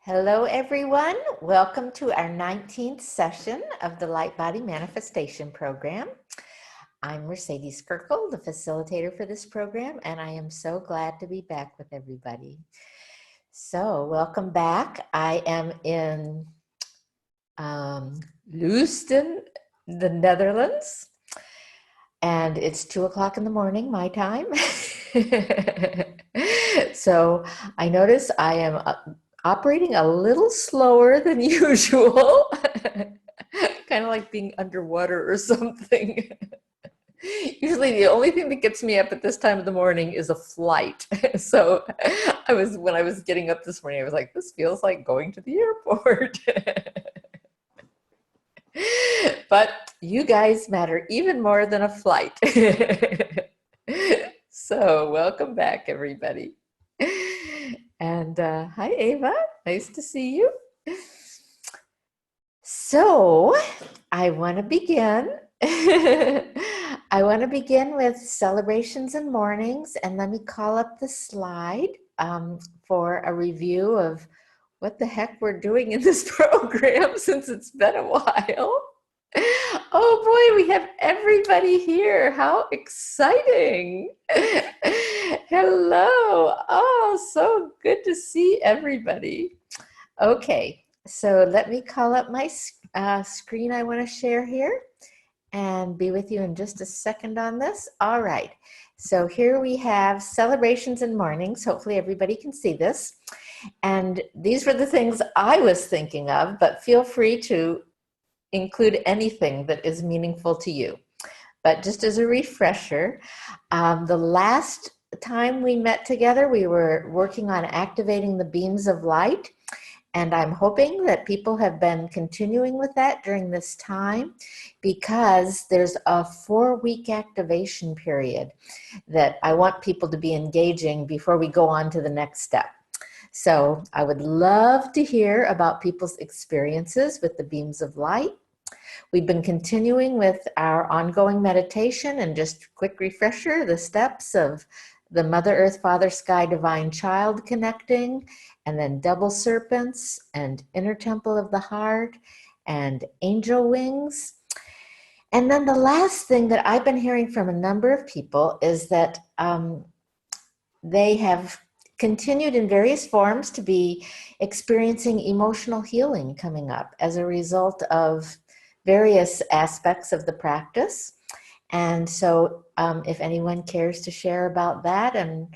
Hello, everyone. Welcome to our 19th session of the Light Body Manifestation Program. I'm Mercedes Kirkle, the facilitator for this program, and I am so glad to be back with everybody. So, welcome back. I am in Leusden, the Netherlands, and it's 2 o'clock in the morning, my time. So, I notice I am operating a little slower than usual, kind of like being underwater or something. Usually the only thing that gets me up at this time of the morning is a flight. So when I was getting up this morning, I was like, this feels like going to the airport. But you guys matter even more than a flight. So welcome back, everybody. And hi, Ava. Nice to see you. So I want to begin. I want to begin with celebrations and mornings, and let me call up the slide for a review of what the heck we're doing in this program since it's been a while. Oh boy, we have everybody here. How exciting. Hello. Oh, so good to see everybody. Okay, so let me call up my screen I want to share here and be with you in just a second on this. All right, so here we have celebrations and mornings. Hopefully everybody can see this. And these were the things I was thinking of, but feel free to include anything that is meaningful to you. But just as a refresher, the last time we met together, we were working on activating the beams of light. And I'm hoping that people have been continuing with that during this time, because there's a 4-week activation period that I want people to be engaging before we go on to the next step. So I would love to hear about people's experiences with the beams of light. We've been continuing with our ongoing meditation, and just quick refresher, the steps of the Mother Earth, Father Sky, Divine Child connecting, and then double serpents and inner temple of the heart and angel wings. And then the last thing that I've been hearing from a number of people is that they have continued in various forms to be experiencing emotional healing coming up as a result of various aspects of the practice. And so if anyone cares to share about that and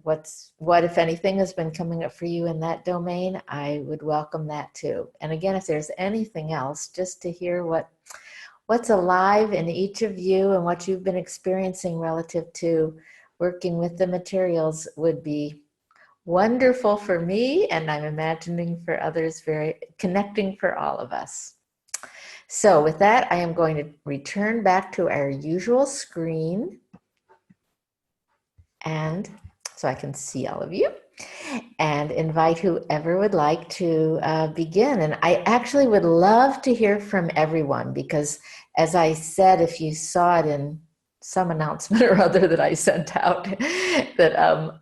what, if anything, has been coming up for you in that domain, I would welcome that too. And again, if there's anything else, just to hear what's alive in each of you and what you've been experiencing relative to working with the materials would be wonderful for me, and I'm imagining for others, very connecting for all of us. So with that, I am going to return back to our usual screen, and so I can see all of you, and invite whoever would like to begin. And I actually would love to hear from everyone, because as I said, if you saw it in some announcement or other that I sent out, that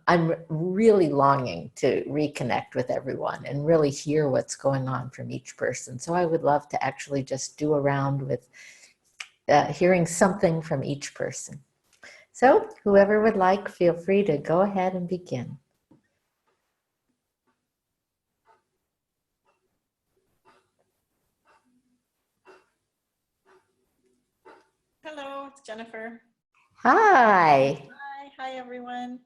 I'm really longing to reconnect with everyone and really hear what's going on from each person. So I would love to actually just do a round with hearing something from each person. So whoever would like, feel free to go ahead and begin. Hello, it's Jennifer. Hi. Hi everyone.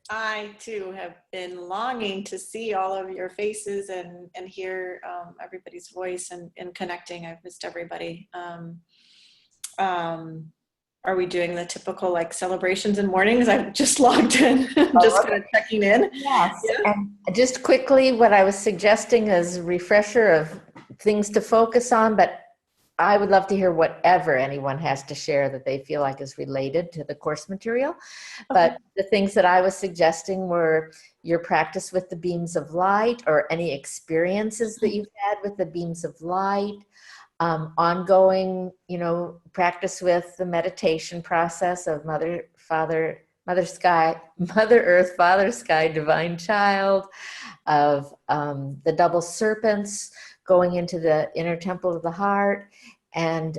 I too have been longing to see all of your faces and hear everybody's voice and connecting. I've missed everybody. Are we doing the typical like celebrations and mornings? I've just logged in, just kind of checking in. Yes, yeah. And just quickly, what I was suggesting is a refresher of things to focus on, but I would love to hear whatever anyone has to share that they feel like is related to the course material. Okay. But the things that I was suggesting were your practice with the beams of light, or any experiences that you've had with the beams of light, ongoing, practice with the meditation process of Mother, Father, Mother Sky, Mother Earth, Father Sky, Divine Child, of the double serpents going into the inner temple of the heart and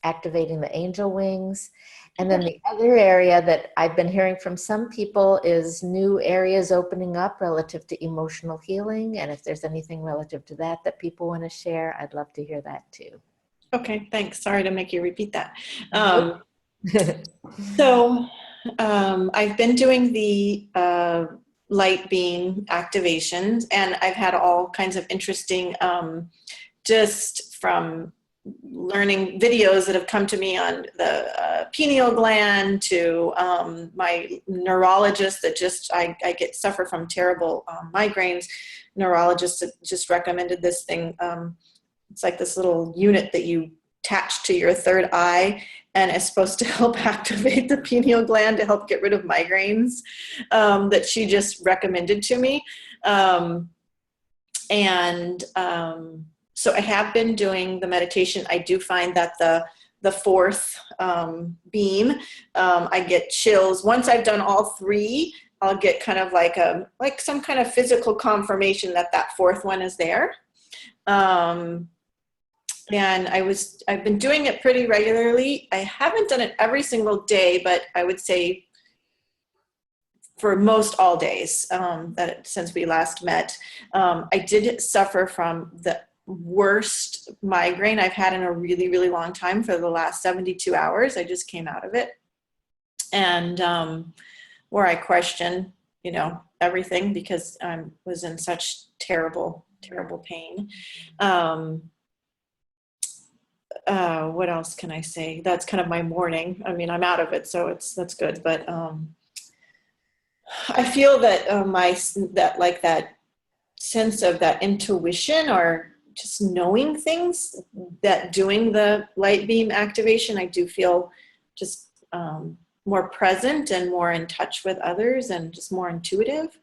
activating the angel wings. And then the other area that I've been hearing from some people is new areas opening up relative to emotional healing. And if there's anything relative to that that people want to share, I'd love to hear that too. Okay, thanks. Sorry to make you repeat that. Nope. So I've been doing the light beam activations, and I've had all kinds of interesting, just from learning videos that have come to me on the pineal gland to my neurologist that just, I suffer from terrible migraines. Neurologist that just recommended this thing. It's like this little unit that you attach to your third eye, and it's supposed to help activate the pineal gland to help get rid of migraines, that she just recommended to me. So I have been doing the meditation. I do find that the fourth beam, I get chills. Once I've done all three, I'll get kind of like some kind of physical confirmation that that fourth one is there. And I've been doing it pretty regularly. I haven't done it every single day, but I would say for most all days since we last met. I did suffer from the worst migraine I've had in a really, really long time for the last 72 hours. I just came out of it. And where I question, everything because I was in such terrible, terrible pain. What else can I say? That's kind of my morning. I mean, I'm out of it, so that's good. But I feel that that sense of that intuition or just knowing things, that doing the light beam activation, I do feel just more present and more in touch with others and just more intuitive.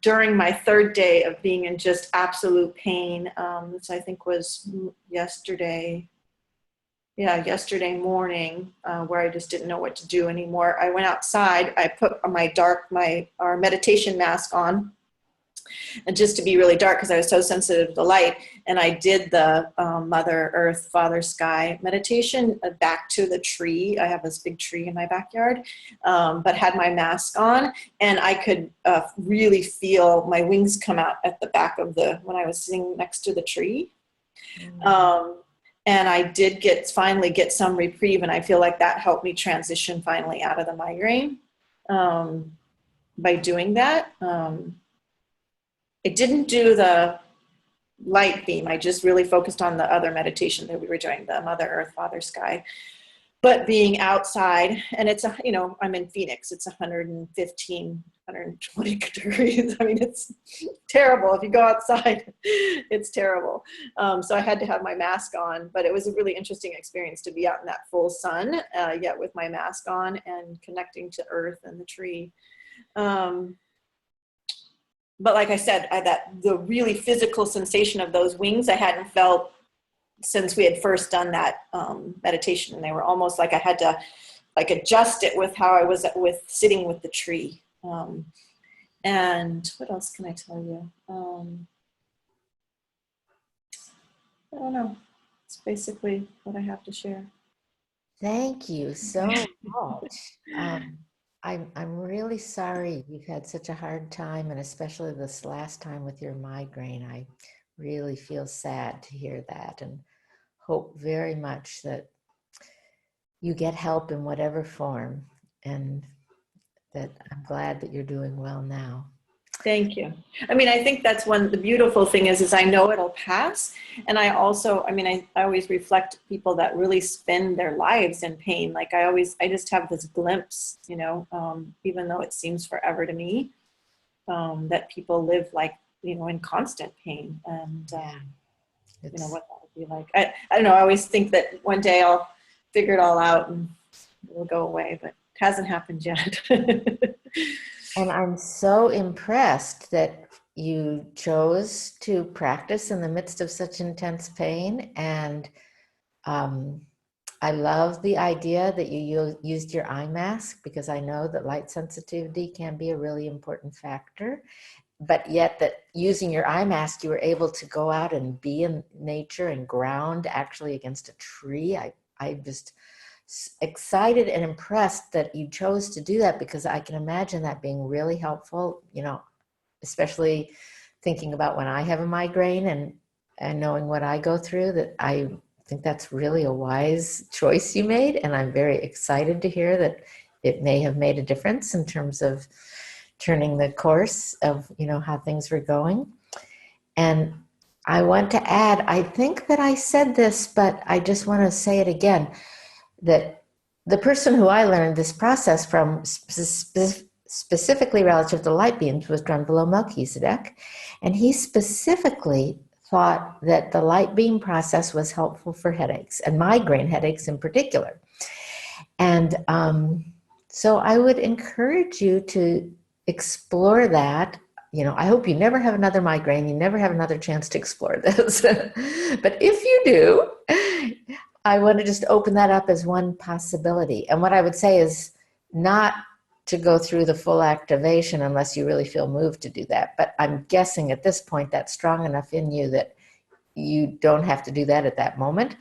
During my third day of being in just absolute pain, which I think was yesterday morning, where I just didn't know what to do anymore. I went outside, I put our meditation mask on, and just to be really dark because I was so sensitive to the light, and I did the Mother Earth, Father Sky meditation back to the tree. I have this big tree in my backyard, but had my mask on, and I could really feel my wings come out at the back of when I was sitting next to the tree. And I did finally get some reprieve, and I feel like that helped me transition finally out of the migraine by doing that. I didn't do the light beam. I just really focused on the other meditation that we were doing, the Mother Earth, Father Sky. But being outside, and it's, I'm in Phoenix, it's 115, 120 degrees. I mean, it's terrible. If you go outside, it's terrible. So I had to have my mask on, but it was a really interesting experience to be out in that full sun, yet with my mask on and connecting to earth and the tree. But like I said, the really physical sensation of those wings I hadn't felt since we had first done that meditation. And they were almost like I had to adjust it with how I was sitting with the tree. And what else can I tell you? I don't know. It's basically what I have to share. Thank you so much. I'm really sorry you've had such a hard time, and especially this last time with your migraine. I really feel sad to hear that, and hope very much that you get help in whatever form, and that I'm glad that you're doing well now. Thank you. I mean, I think that's the beautiful thing is I know it'll pass. And I also, I always reflect people that really spend their lives in pain. Like I just have this glimpse, even though it seems forever to me, that people live in constant pain. And, what that would be like. I don't know. I always think that one day I'll figure it all out and it'll go away, but it hasn't happened yet. And I'm so impressed that you chose to practice in the midst of such intense pain. And I love the idea that you used your eye mask, because I know that light sensitivity can be a really important factor, but yet that using your eye mask, you were able to go out and be in nature and ground actually against a tree. I'm just excited and impressed that you chose to do that, because I can imagine that being really helpful, you know, especially thinking about when I have a migraine and knowing what I go through, that I think that's really a wise choice you made. And I'm very excited to hear that it may have made a difference in terms of turning the course of, you know, how things were going. And I want to add, I think that I said this, but I just want to say it again, that the person who I learned this process from, specifically relative to light beams, was Drunvalo Melchizedek. And he specifically thought that the light beam process was helpful for headaches, and migraine headaches in particular. And so I would encourage you to explore that. You know, I hope you never have another migraine, you never have another chance to explore this. But if you do, I want to just open that up as one possibility. And what I would say is not to go through the full activation unless you really feel moved to do that. But I'm guessing at this point that's strong enough in you that you don't have to do that at that moment.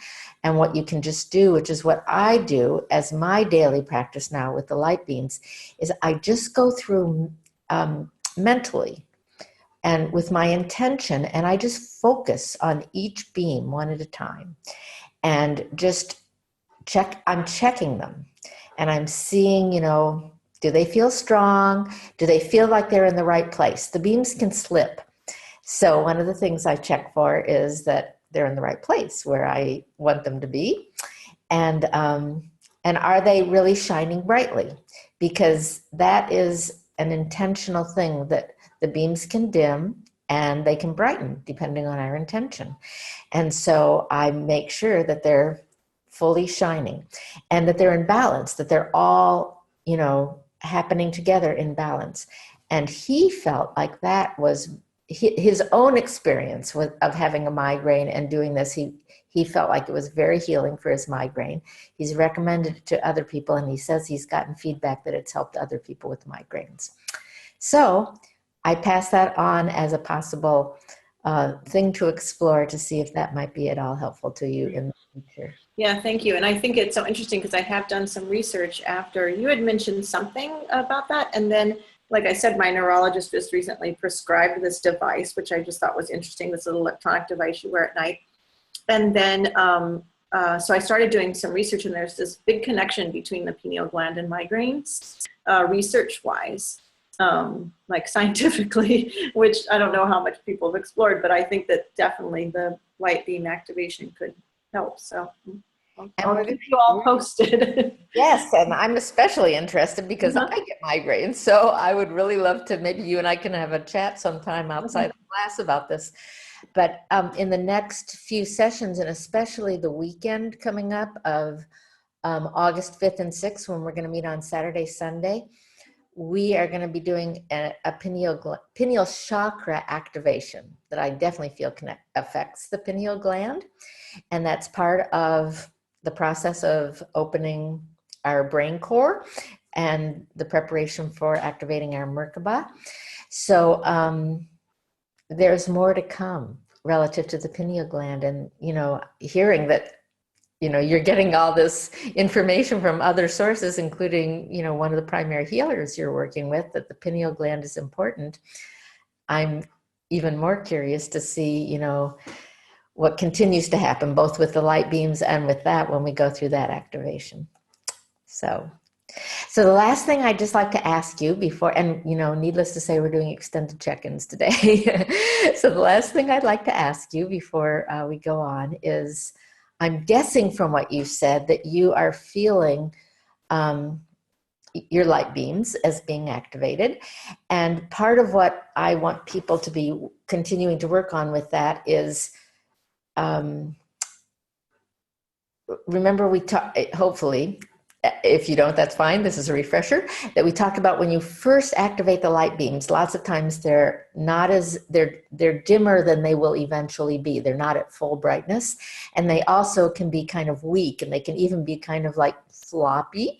And what you can just do, which is what I do as my daily practice now with the light beams, is I just go through mentally and with my intention, and I just focus on each beam one at a time and just I'm checking them, and I'm seeing, you know, do they feel strong? Do they feel like they're in the right place? The beams can slip. So one of the things I check for is that they're in the right place where I want them to be. And are they really shining brightly? Because that is an intentional thing, that the beams can dim and they can brighten depending on our intention. And so I make sure that they're fully shining and that they're in balance, that they're all, you know, happening together in balance. And he felt like that was his own experience of having a migraine and doing this. He felt like it was very healing for his migraine. He's recommended it to other people, and he says he's gotten feedback that it's helped other people with migraines. So I pass that on as a possible thing to explore to see if that might be at all helpful to you in the future. Yeah, thank you. And I think it's so interesting because I have done some research after you had mentioned something about that. And then, like I said, my neurologist just recently prescribed this device, which I just thought was interesting, this little electronic device you wear at night. And then, so I started doing some research, and there's this big connection between the pineal gland and migraines, research-wise. Like scientifically, which I don't know how much people have explored, but I think that definitely the light beam activation could help. So I'll keep you all posted. Yes, and I'm especially interested because I get migraines. So I would really love to, maybe you and I can have a chat sometime outside of class about this. But in the next few sessions, and especially the weekend coming up of August 5th and 6th, when we're going to meet on Saturday, Sunday, we are going to be doing a pineal chakra activation that I definitely feel affects the pineal gland. And that's part of the process of opening our brain core and the preparation for activating our Merkaba. So there's more to come relative to the pineal gland. And, you know, hearing that, you know, you're getting all this information from other sources, including, you know, one of the primary healers you're working with, that the pineal gland is important. I'm even more curious to see, you know, what continues to happen both with the light beams and with that when we go through that activation. So the last thing I'd just like to ask you before, and, you know, needless to say, we're doing extended check-ins today. So the last thing I'd like to ask you before we go on is, I'm guessing from what you said that you are feeling your light beams as being activated. And part of what I want people to be continuing to work on with that is, remember we talked, hopefully, If you don't, that's fine. This is a refresher that we talked about when you first activate the light beams. Lots of times they're not as they're dimmer than they will eventually be. They're not at full brightness, and they also can be kind of weak, and they can even be kind of like floppy.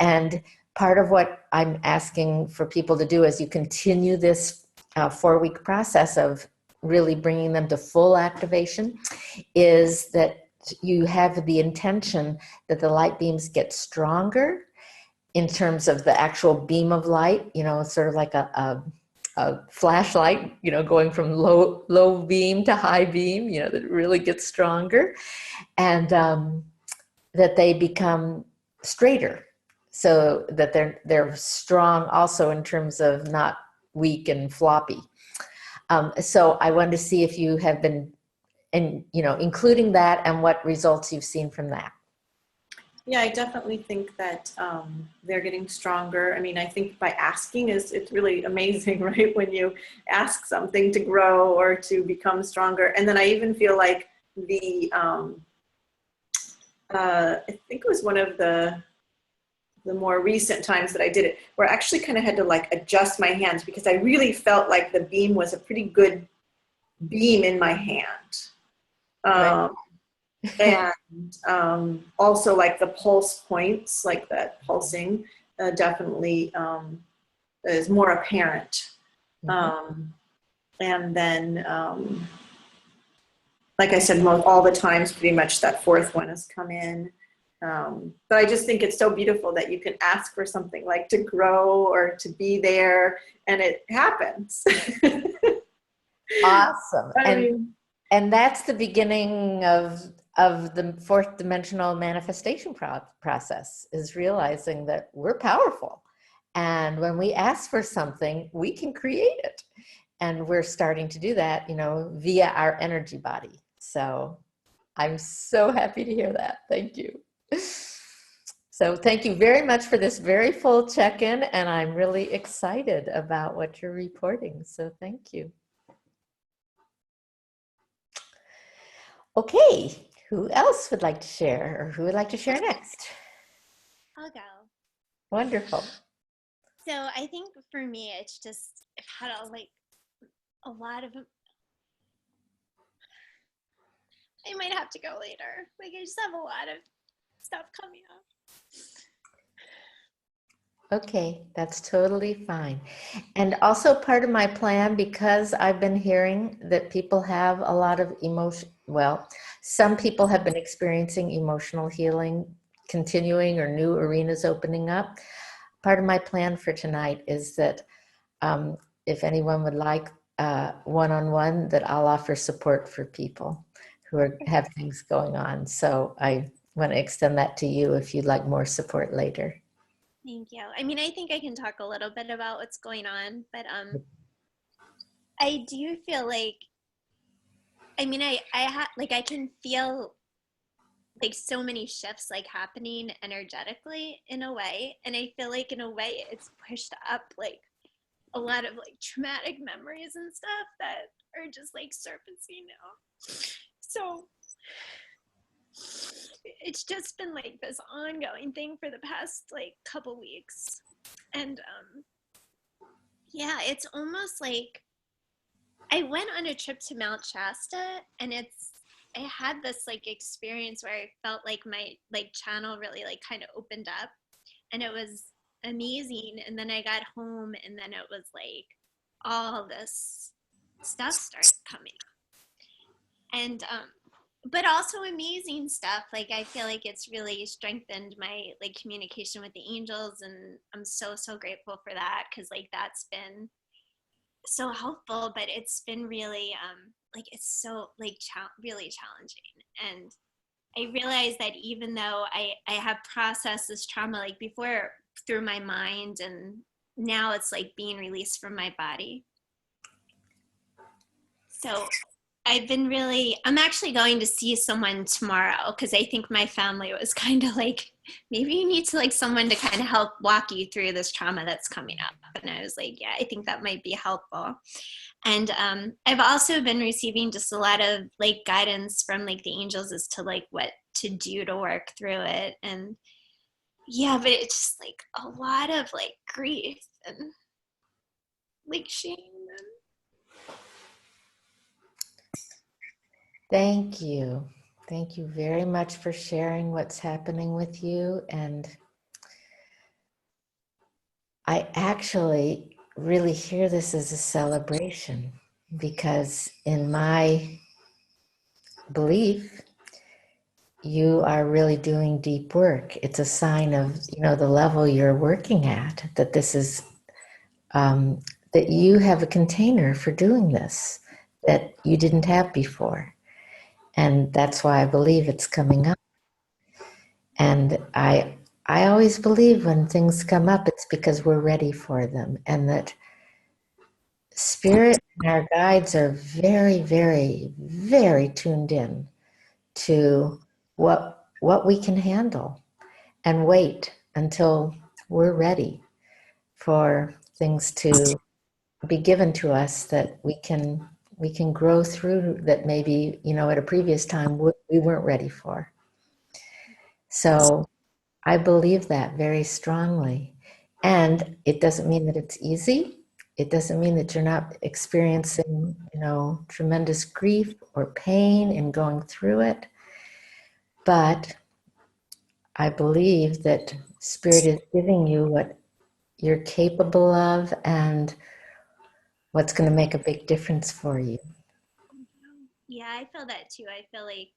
And part of what I'm asking for people to do as you continue this 4-week process of really bringing them to full activation is that you have the intention that the light beams get stronger in terms of the actual beam of light, sort of like a flashlight, going from low beam to high beam, that really gets stronger, and that they become straighter, so that they're strong also in terms of not weak and floppy. So I wanted to see if you have been, and including that and what results you've seen from that. Yeah, I definitely think that they're getting stronger. I mean, I think by asking it's really amazing, right? When you ask something to grow or to become stronger. And then I even feel like I think it was one of the more recent times that I did it, where I actually kind of had to like adjust my hands because I really felt like the beam was a pretty good beam in my hand. Right. And also like the pulse points, like that pulsing, definitely is more apparent. Mm-hmm. And then, like I said, all the times pretty much that fourth one has come in. But I just think it's so beautiful that you can ask for something like to grow or to be there, and it happens. Awesome. I mean, And that's the beginning of the fourth dimensional manifestation process, is realizing that we're powerful. And when we ask for something, we can create it. And we're starting to do that, via our energy body. So I'm so happy to hear that. Thank you. So thank you very much for this very full check-in. And I'm really excited about what you're reporting. So thank you. Okay, who else would like to share, or who would like to share next? I'll go. Wonderful. So I think for me, it's just, I've had a lot of, I might have to go later. Like I just have a lot of stuff coming up. Okay, that's totally fine. And also part of my plan, because I've been hearing that people have a lot of emotion, well, some people have been experiencing emotional healing continuing or new arenas opening up. Part of my plan for tonight is that if anyone would like one-on-one, that I'll offer support for people who have things going on. So I want to extend that to you if you'd like more support later. Thank you. I mean, I think I can talk a little bit about what's going on, but I do feel like, I mean, I can feel like so many shifts like happening energetically in a way, and I feel like in a way it's pushed up like a lot of like traumatic memories and stuff that are just like surfacing now. So it's just been like this ongoing thing for the past like couple weeks, and yeah, it's almost like I went on a trip to Mount Shasta, and I had this like experience where I felt like my like channel really like kind of opened up, and it was amazing. And then I got home, and then it was like all this stuff started coming up, and but also amazing stuff. Like I feel like it's really strengthened my like communication with the angels, and I'm so grateful for that, because like that's been so helpful. But it's been really like it's so like really challenging. And I realized that even though I have processed this trauma like before through my mind, and now it's like being released from my body. So I'm actually going to see someone tomorrow, because I think my family was kind of like, maybe you need to like someone to kind of help walk you through this trauma that's coming up. And I was like, yeah, I think that might be helpful. And I've also been receiving just a lot of like guidance from like the angels as to like what to do to work through it. And yeah, but it's just like a lot of like grief and like shame. Thank you. Thank you very much for sharing what's happening with you. And I actually really hear this as a celebration, because in my belief, you are really doing deep work. It's a sign of, the level you're working at, that this is, that you have a container for doing this that you didn't have before. And that's why I believe it's coming up. And I always believe when things come up, it's because we're ready for them, and that spirit and our guides are very, very, very tuned in to what we can handle, and wait until we're ready for things to be given to us that we can grow through, that maybe, at a previous time we weren't ready for. So I believe that very strongly. And it doesn't mean that it's easy. It doesn't mean that you're not experiencing, tremendous grief or pain in going through it. But I believe that Spirit is giving you what you're capable of and what's going to make a big difference for you. Yeah, I feel that too. I feel like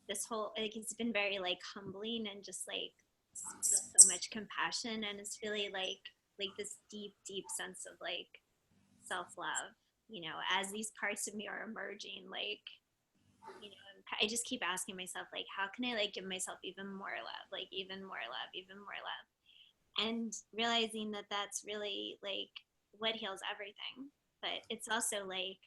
this whole, like, it's been very like humbling, and just like feel so much compassion, and it's really like this deep sense of like self-love, as these parts of me are emerging, like, I just keep asking myself, like, how can I like give myself even more love, like even more love, even more love, and realizing that that's really like what heals everything. But it's also like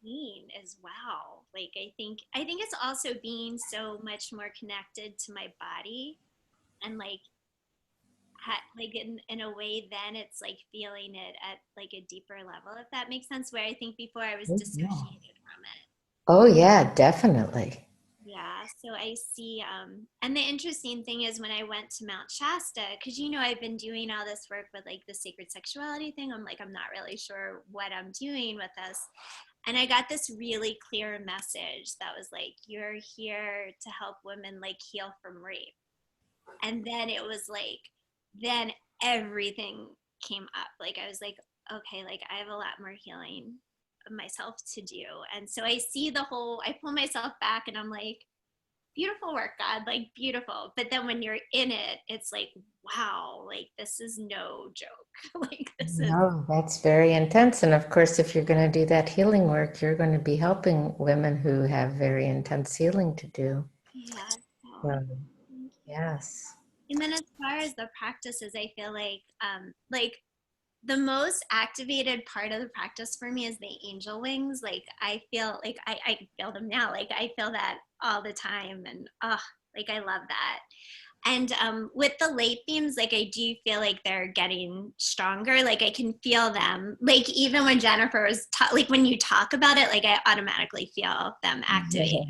being as well. Like I think it's also being so much more connected to my body, and like like in a way, then it's like feeling it at like a deeper level, if that makes sense, where I think before I was dissociated from it. Oh, yeah, definitely. Yeah, so I see, and the interesting thing is when I went to Mount Shasta, because I've been doing all this work with like the sacred sexuality thing. I'm like, I'm not really sure what I'm doing with this. And I got this really clear message that was like, you're here to help women like heal from rape. And then it was like, then everything came up. Like I was like, okay, like I have a lot more healing of myself to do. And so I see I pull myself back and I'm like, beautiful work, God, like beautiful. But then when you're in it, it's like, wow, like this is no joke. Like this is. No, that's very intense. And of course, if you're going to do that healing work, you're going to be helping women who have very intense healing to do. Yeah. So, So, yes. and then as far as the practices, I feel like the most activated part of the practice for me is the angel wings. Like I feel like I feel them now. Like I feel that all the time, and like I love that. And with the late beams, like I do feel like they're getting stronger. Like I can feel them. Like even when Jennifer was like when you talk about it, like I automatically feel them activated.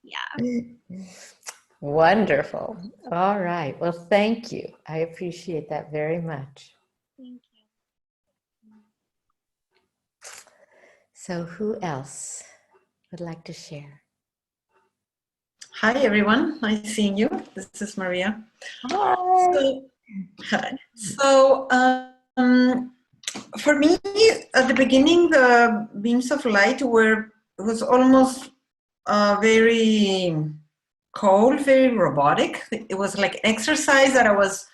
Yeah. Wonderful. All right. Well, thank you. I appreciate that very much. Thank you. So who else would like to share? Hi, everyone. Nice seeing you. This is Maria. Hi. So for me, at the beginning, the beams of light was almost very cold, very robotic. It was like exercise that I was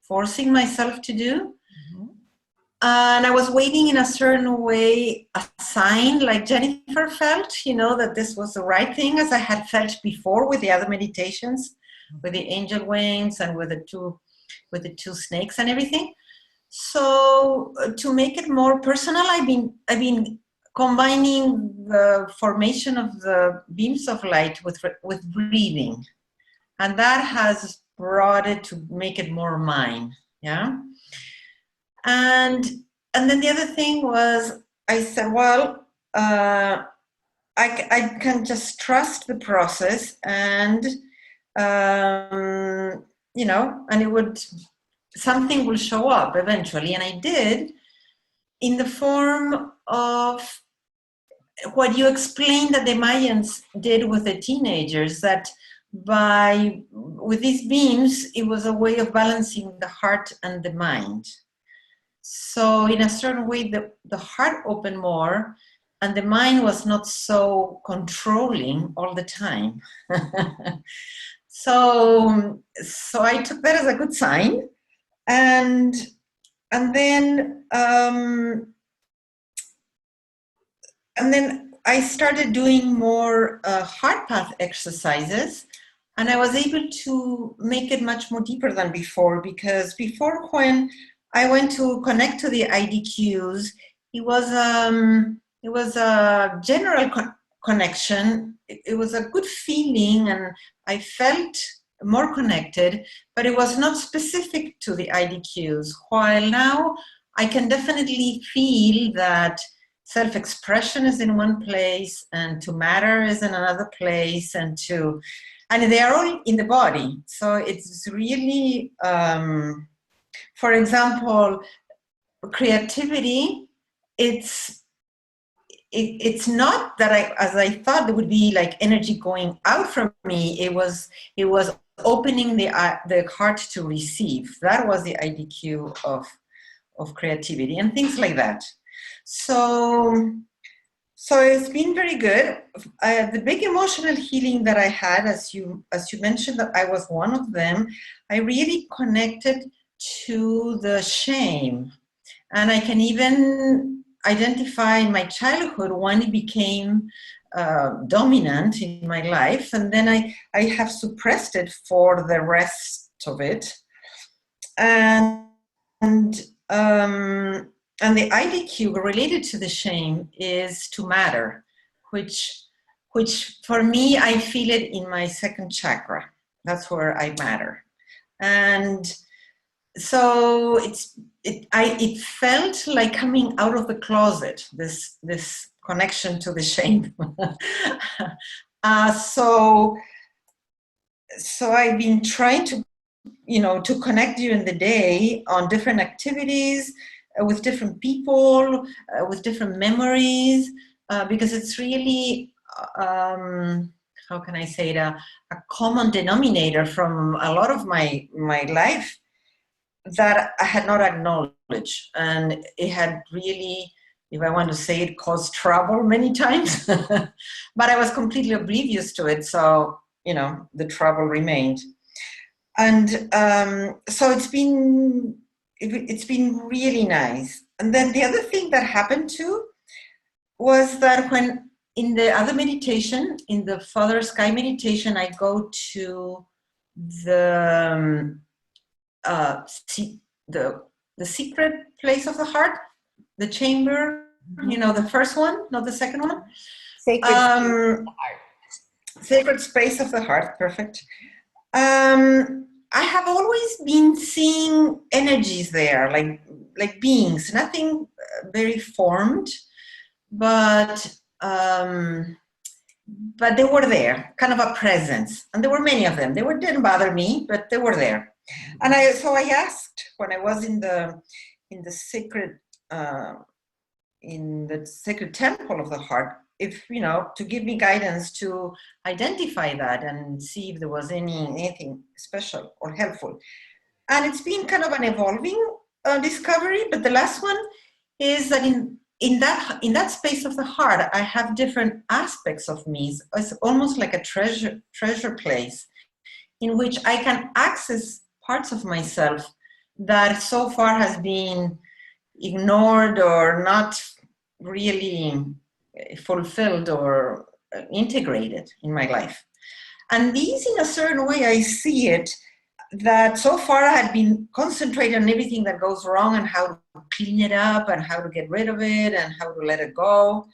forcing myself to do. And I was waiting in a certain way, a sign like Jennifer felt, that this was the right thing, as I had felt before with the other meditations, with the angel wings and with the two snakes and everything. So to make it more personal, I've been combining the formation of the beams of light with breathing, and that has brought it to make it more mine. Yeah. And then the other thing was, I said, well, I can just trust the process, and you know, and it would, something will show up eventually. And I did, in the form of what you explained that the Mayans did with the teenagers, that with these beams, it was a way of balancing the heart and the mind. So in a certain way, the heart opened more and the mind was not so controlling all the time. So I took that as a good sign. And then I started doing more heart path exercises, and I was able to make it much more deeper than before, because before, when I went to connect to the IDQs, it was a general connection. It was a good feeling, and I felt more connected, but it was not specific to the IDQs. While now I can definitely feel that self-expression is in one place and to matter is in another place, and they are all in the body. So it's really, for example, creativity, it's not that as I thought there would be like energy going out from me. It was opening the heart to receive. That was the IDQ of creativity and things like that. So it's been very good. The big emotional healing that I had, as you mentioned, that I was one of them, I really connected to the shame. And I can even identify in my childhood when it became dominant in my life. And then I have suppressed it for the rest of it. And the IDQ related to the shame is to matter, which for me, I feel it in my second chakra. That's where I matter. And so it felt like coming out of the closet, this connection to the shame. So I've been trying to, to connect during the day on different activities, with different people, with different memories, because it's really, how can I say it, a common denominator from a lot of my life that I had not acknowledged. And it had really, if I want to say it, caused trouble many times, but I was completely oblivious to it. So, the trouble remained. And so it's been really nice. And then the other thing that happened too was that when in the other meditation, in the Father Sky meditation, I go to the secret place of the heart, the chamber, the first one, not the second one. Sacred space of the heart. Sacred space of the heart, perfect. I have always been seeing energies there, like beings, nothing very formed, but they were there, kind of a presence, and there were many of them. They didn't bother me, but they were there. And so I asked when I was in the sacred temple of the heart, if to give me guidance to identify that and see if there was anything special or helpful. And it's been kind of an evolving discovery, but the last one is that in that space of the heart, I have different aspects of me. It's almost like a treasure place in which I can access parts of myself that so far has been ignored or not really fulfilled or integrated in my life. And these, in a certain way, I see it, that so far I had been concentrating on everything that goes wrong and how to clean it up and how to get rid of it and how to let it go.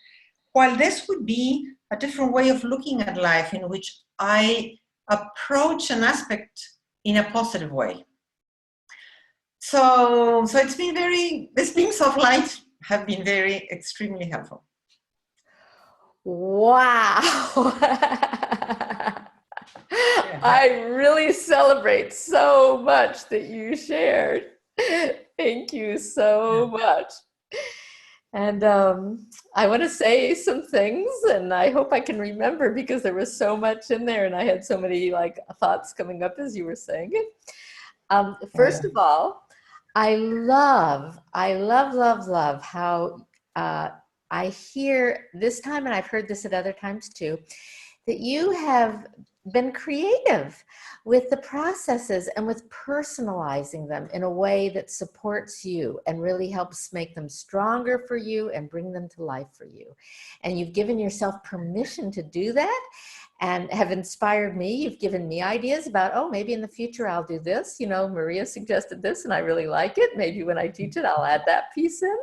While this would be a different way of looking at life in which I approach an aspect in a positive way. So it's been these beams of light have been extremely helpful. Wow. I really celebrate so much that you shared. Thank you so much. And I want to say some things, and I hope I can remember because there was so much in there, and I had so many like thoughts coming up as you were saying it. First of all, I love how I hear this time, and I've heard this at other times too, that you have been creative with the processes and with personalizing them in a way that supports you and really helps make them stronger for you and bring them to life for you. And you've given yourself permission to do that and have inspired me. You've given me ideas about, oh, maybe in the future I'll do this. You know, Maria suggested this and I really like it. Maybe when I teach it, I'll add that piece in.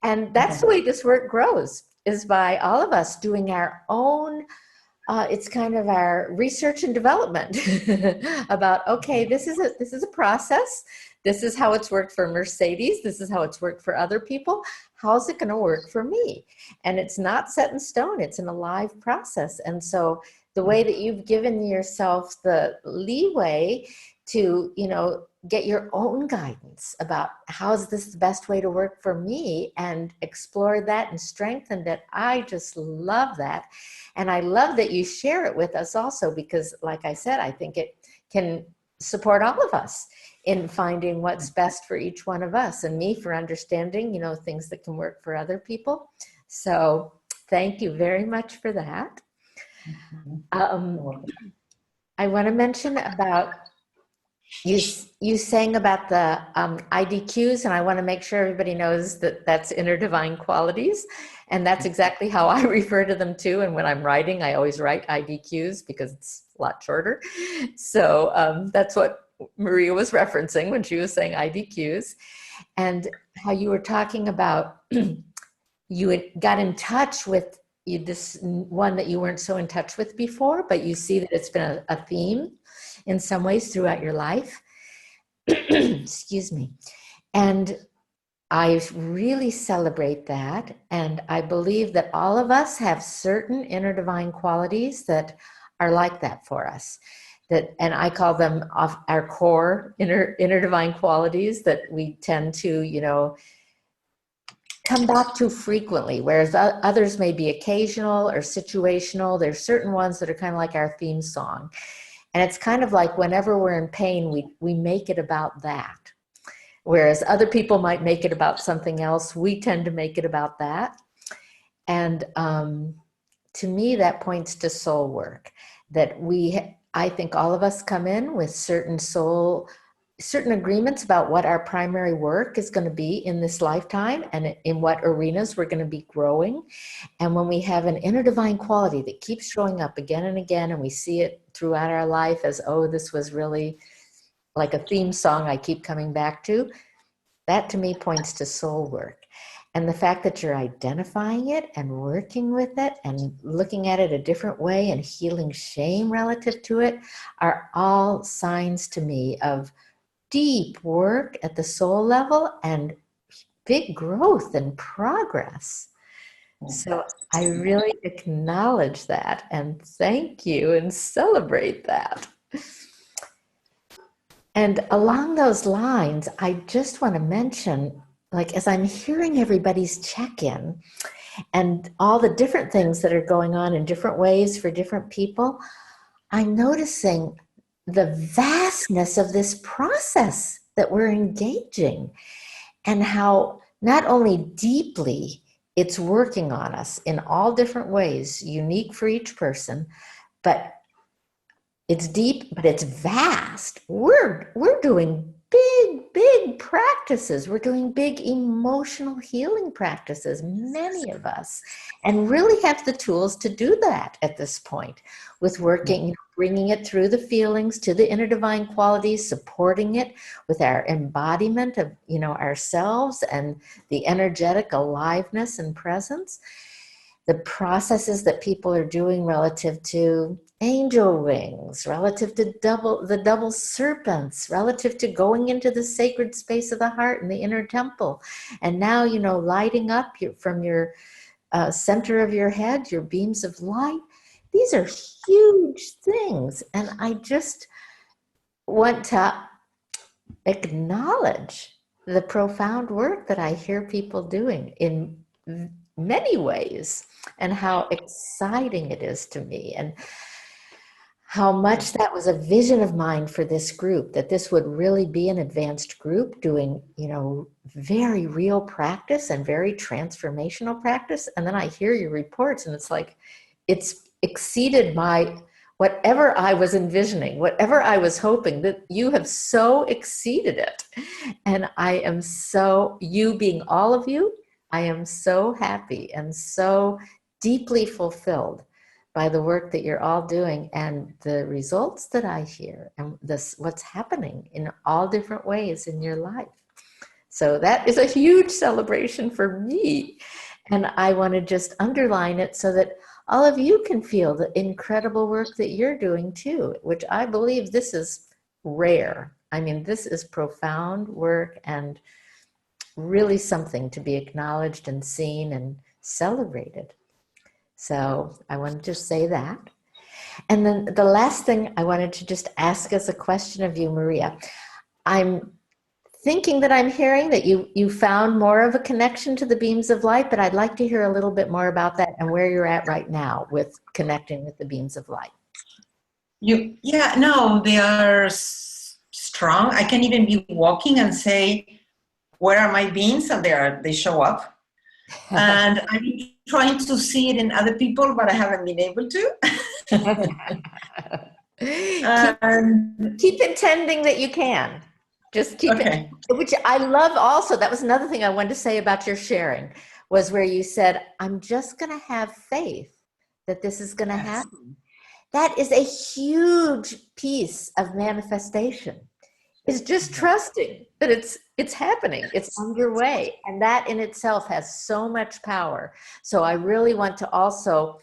And that's the way this work grows, is by all of us doing our own it's kind of our research and development about, okay, this is a process. This is how it's worked for Mercedes. This is how it's worked for other people. How's it going to work for me? And it's not set in stone. It's an alive process. And so the way that you've given yourself the leeway to, you know, get your own guidance about how is this the best way to work for me and explore that and strengthen it. I just love that. And I love that you share it with us also, because like I said, I think it can support all of us in finding what's best for each one of us, and me for understanding, you know, things that can work for other people. So thank you very much for that. I want to mention about you saying about the IDQs, and I want to make sure everybody knows that that's inner divine qualities, and that's exactly how I refer to them too. And when I'm writing, I always write IDQs because it's a lot shorter. So that's what Maria was referencing when she was saying IDQs, and how you were talking about you had got in touch with this one that you weren't so in touch with before, but you see that it's been a theme in some ways throughout your life. Excuse me. And I really celebrate that. And I believe that all of us have certain inner divine qualities that are like that for us. That, and I call them our core inner divine qualities that we tend to, you know, come back to frequently, whereas others may be occasional or situational. There's certain ones that are kind of like our theme song. And it's kind of like whenever we're in pain, we make it about that. Whereas other people might make it about something else, we tend to make it about that. And to me, that points to soul work. That I think all of us come in with certain agreements about what our primary work is going to be in this lifetime and in what arenas we're going to be growing. And when we have an inner divine quality that keeps showing up again and again, and we see it throughout our life as, oh, this was really like a theme song I keep coming back to, that to me points to soul work. And the fact that you're identifying it and working with it and looking at it a different way and healing shame relative to it are all signs to me of deep work at the soul level and big growth and progress. So I really acknowledge that and thank you and celebrate that. And along those lines, I just want to mention, like, as I'm hearing everybody's check-in and all the different things that are going on in different ways for different people, I'm noticing the vastness of this process that we're engaging and how not only deeply it's working on us in all different ways, unique for each person, but it's deep, but it's vast. We're doing big practices. We're doing big emotional healing practices, many of us, and really have the tools to do that at this point with working, bringing it through the feelings to the inner divine qualities, supporting it with our embodiment of, you know, ourselves and the energetic aliveness and presence. The processes that people are doing relative to angel wings, relative to the double serpents, relative to going into the sacred space of the heart and the inner temple. And now, you know, lighting up from your center of your head, your beams of light. these are huge things. And I just want to acknowledge the profound work that I hear people doing in many ways, and how exciting it is to me, and how much that was a vision of mine for this group, that this would really be an advanced group doing, very real practice and very transformational practice. And then I hear your reports and it's like, it's exceeded whatever I was envisioning, whatever I was hoping, that you have so exceeded it. And I am you being all of you, I am so happy and so deeply fulfilled by the work that you're all doing and the results that I hear and what's happening in all different ways in your life. So that is a huge celebration for me. And I want to just underline it so that all of you can feel the incredible work that you're doing too, which I believe this is rare. I mean, this is profound work and really something to be acknowledged and seen and celebrated. So I wanted to say that. And then the last thing I wanted to just ask as a question of you, Maria, I'm thinking that I'm hearing that you found more of a connection to the beams of light, but I'd like to hear a little bit more about that and where you're at right now with connecting with the beams of light. No, they are strong. I can even be walking and say, where are my beams? And they show up. And I've been trying to see it in other people, but I haven't been able to. Keep intending that you can. Just keep it, which I love also. That was another thing I wanted to say about your sharing, was where you said, I'm just going to have faith that this is going to happen. That is a huge piece of manifestation. It's just trusting that it's happening, it's underway, and that in itself has so much power. So I really want to also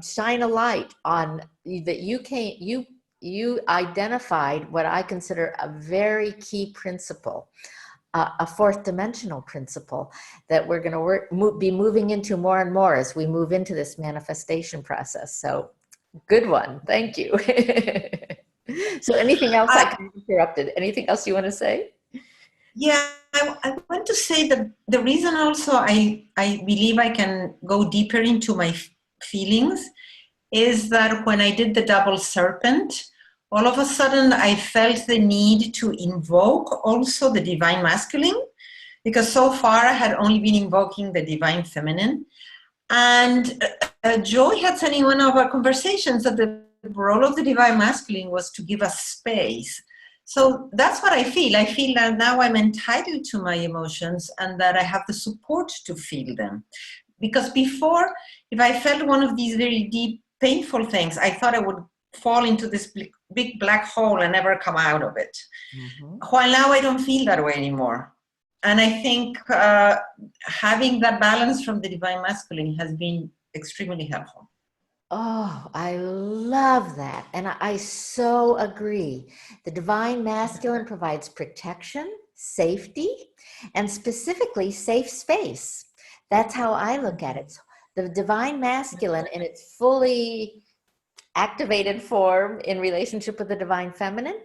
shine a light on that. You identified what I consider a very key principle, a fourth dimensional principle that we're going to be moving into more and more as we move into this manifestation process. So good one. Thank you. So anything else? I kind of interrupted. Anything else you want to say? Yeah, I want to say that the reason also I believe I can go deeper into my feelings is that when I did the double serpent, all of a sudden I felt the need to invoke also the divine masculine, because so far I had only been invoking the divine feminine. And Joy had said in one of our conversations that the role of the divine masculine was to give us space. So that's what I feel. I feel that now I'm entitled to my emotions and that I have the support to feel them. Because before, if I felt one of these very deep, painful things, I thought I would fall into this big black hole and never come out of it. Mm-hmm. While now I don't feel that way anymore. And I think having that balance from the divine masculine has been extremely helpful. Oh, I love that. And I so agree. The divine masculine provides protection, safety, and specifically safe space. That's how I look at it. So the divine masculine in its fully activated form in relationship with the divine feminine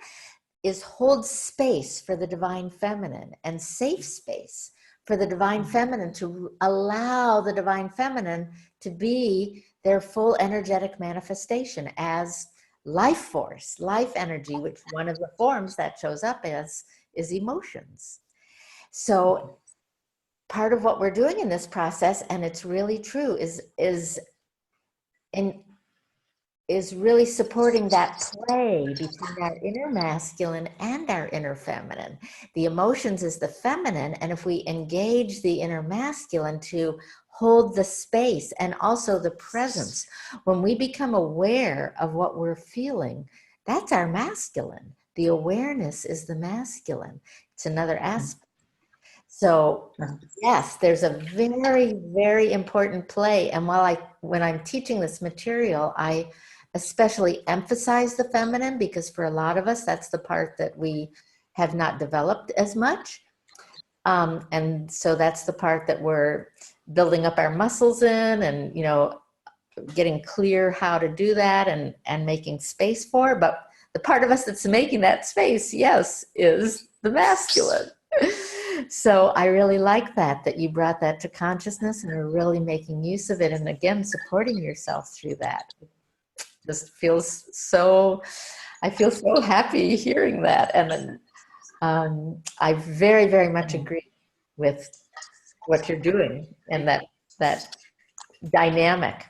holds space for the divine feminine and safe space for the divine feminine, to allow the divine feminine to be their full energetic manifestation as life force, life energy, which one of the forms that shows up as is emotions. So part of what we're doing in this process, and it's really true, is really supporting that play between our inner masculine and our inner feminine. The emotions is the feminine, and if we engage the inner masculine to hold the space and also the presence, when we become aware of what we're feeling, that's our masculine. The awareness is the masculine. It's another aspect. So yes, there's a very, very important play. And when I'm teaching this material, I especially emphasize the feminine, because for a lot of us, that's the part that we have not developed as much. And so that's the part that we're building up our muscles in and, getting clear how to do that and making space for. But the part of us that's making that space, yes, is the masculine. So I really like that you brought that to consciousness and are really making use of it. And again, supporting yourself through that. Just feels so, I feel so happy hearing that. And I very, very much agree with what you're doing and that dynamic.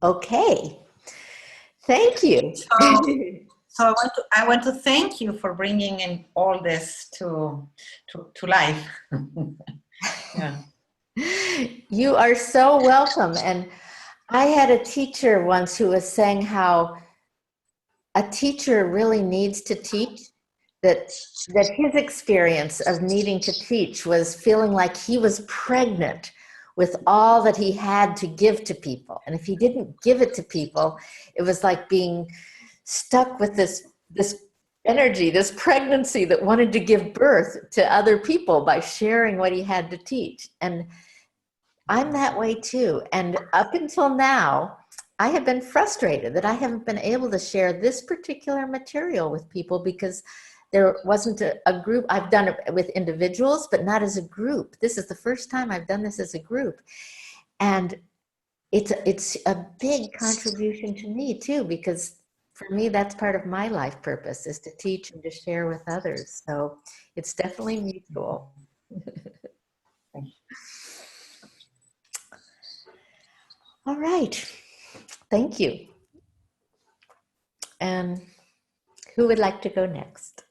Okay. Thank you. So I want to thank you for bringing in all this to life. Yeah. You are so welcome. And I had a teacher once who was saying how a teacher really needs to teach, that his experience of needing to teach was feeling like he was pregnant with all that he had to give to people. And if he didn't give it to people, it was like being stuck with this energy, this pregnancy that wanted to give birth to other people by sharing what he had to teach. And I'm that way too. And up until now, I have been frustrated that I haven't been able to share this particular material with people because there wasn't a group. I've done it with individuals, but not as a group. This is the first time I've done this as a group. And it's a big contribution to me too, because for me, that's part of my life purpose, is to teach and to share with others. So it's definitely mutual. All right. Thank you. And who would like to go next?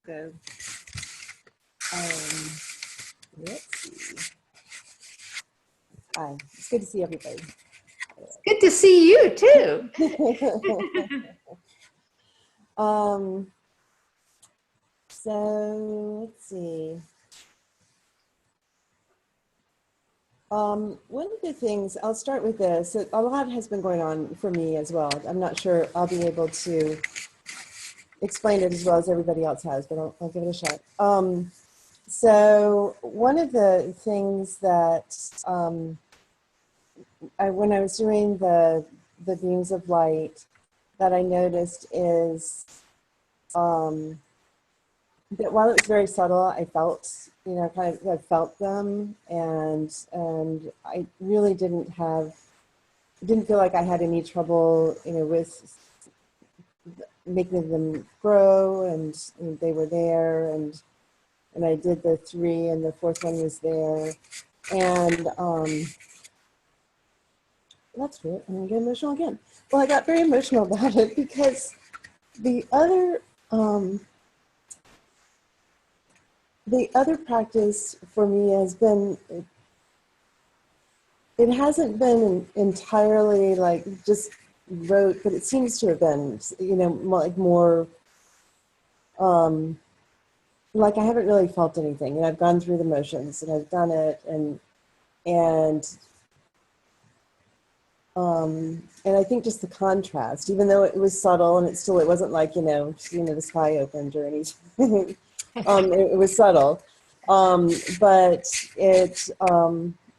So, let's see. Hi, it's good to see everybody. Good to see you too. So let's see. One of the things, I'll start with this. A lot has been going on for me as well. I'm not sure I'll be able to explain it as well as everybody else has, but I'll give it a shot. So one of the things that when I was doing the beams of light, that I noticed is that while it was very subtle, I felt, I felt them, and I really didn't feel like I had any trouble, with making them grow, and they were there, and I did the 3, and the 4th one was there, and that's weird. I'm gonna get emotional again. Well, I got very emotional about it because the other practice for me has been, it hasn't been entirely like just rote, but it seems to have been, more like I haven't really felt anything, and I've gone through the motions, and I've done it, and I think just the contrast, even though it was subtle, and it wasn't like, the sky opened or anything. It was subtle, but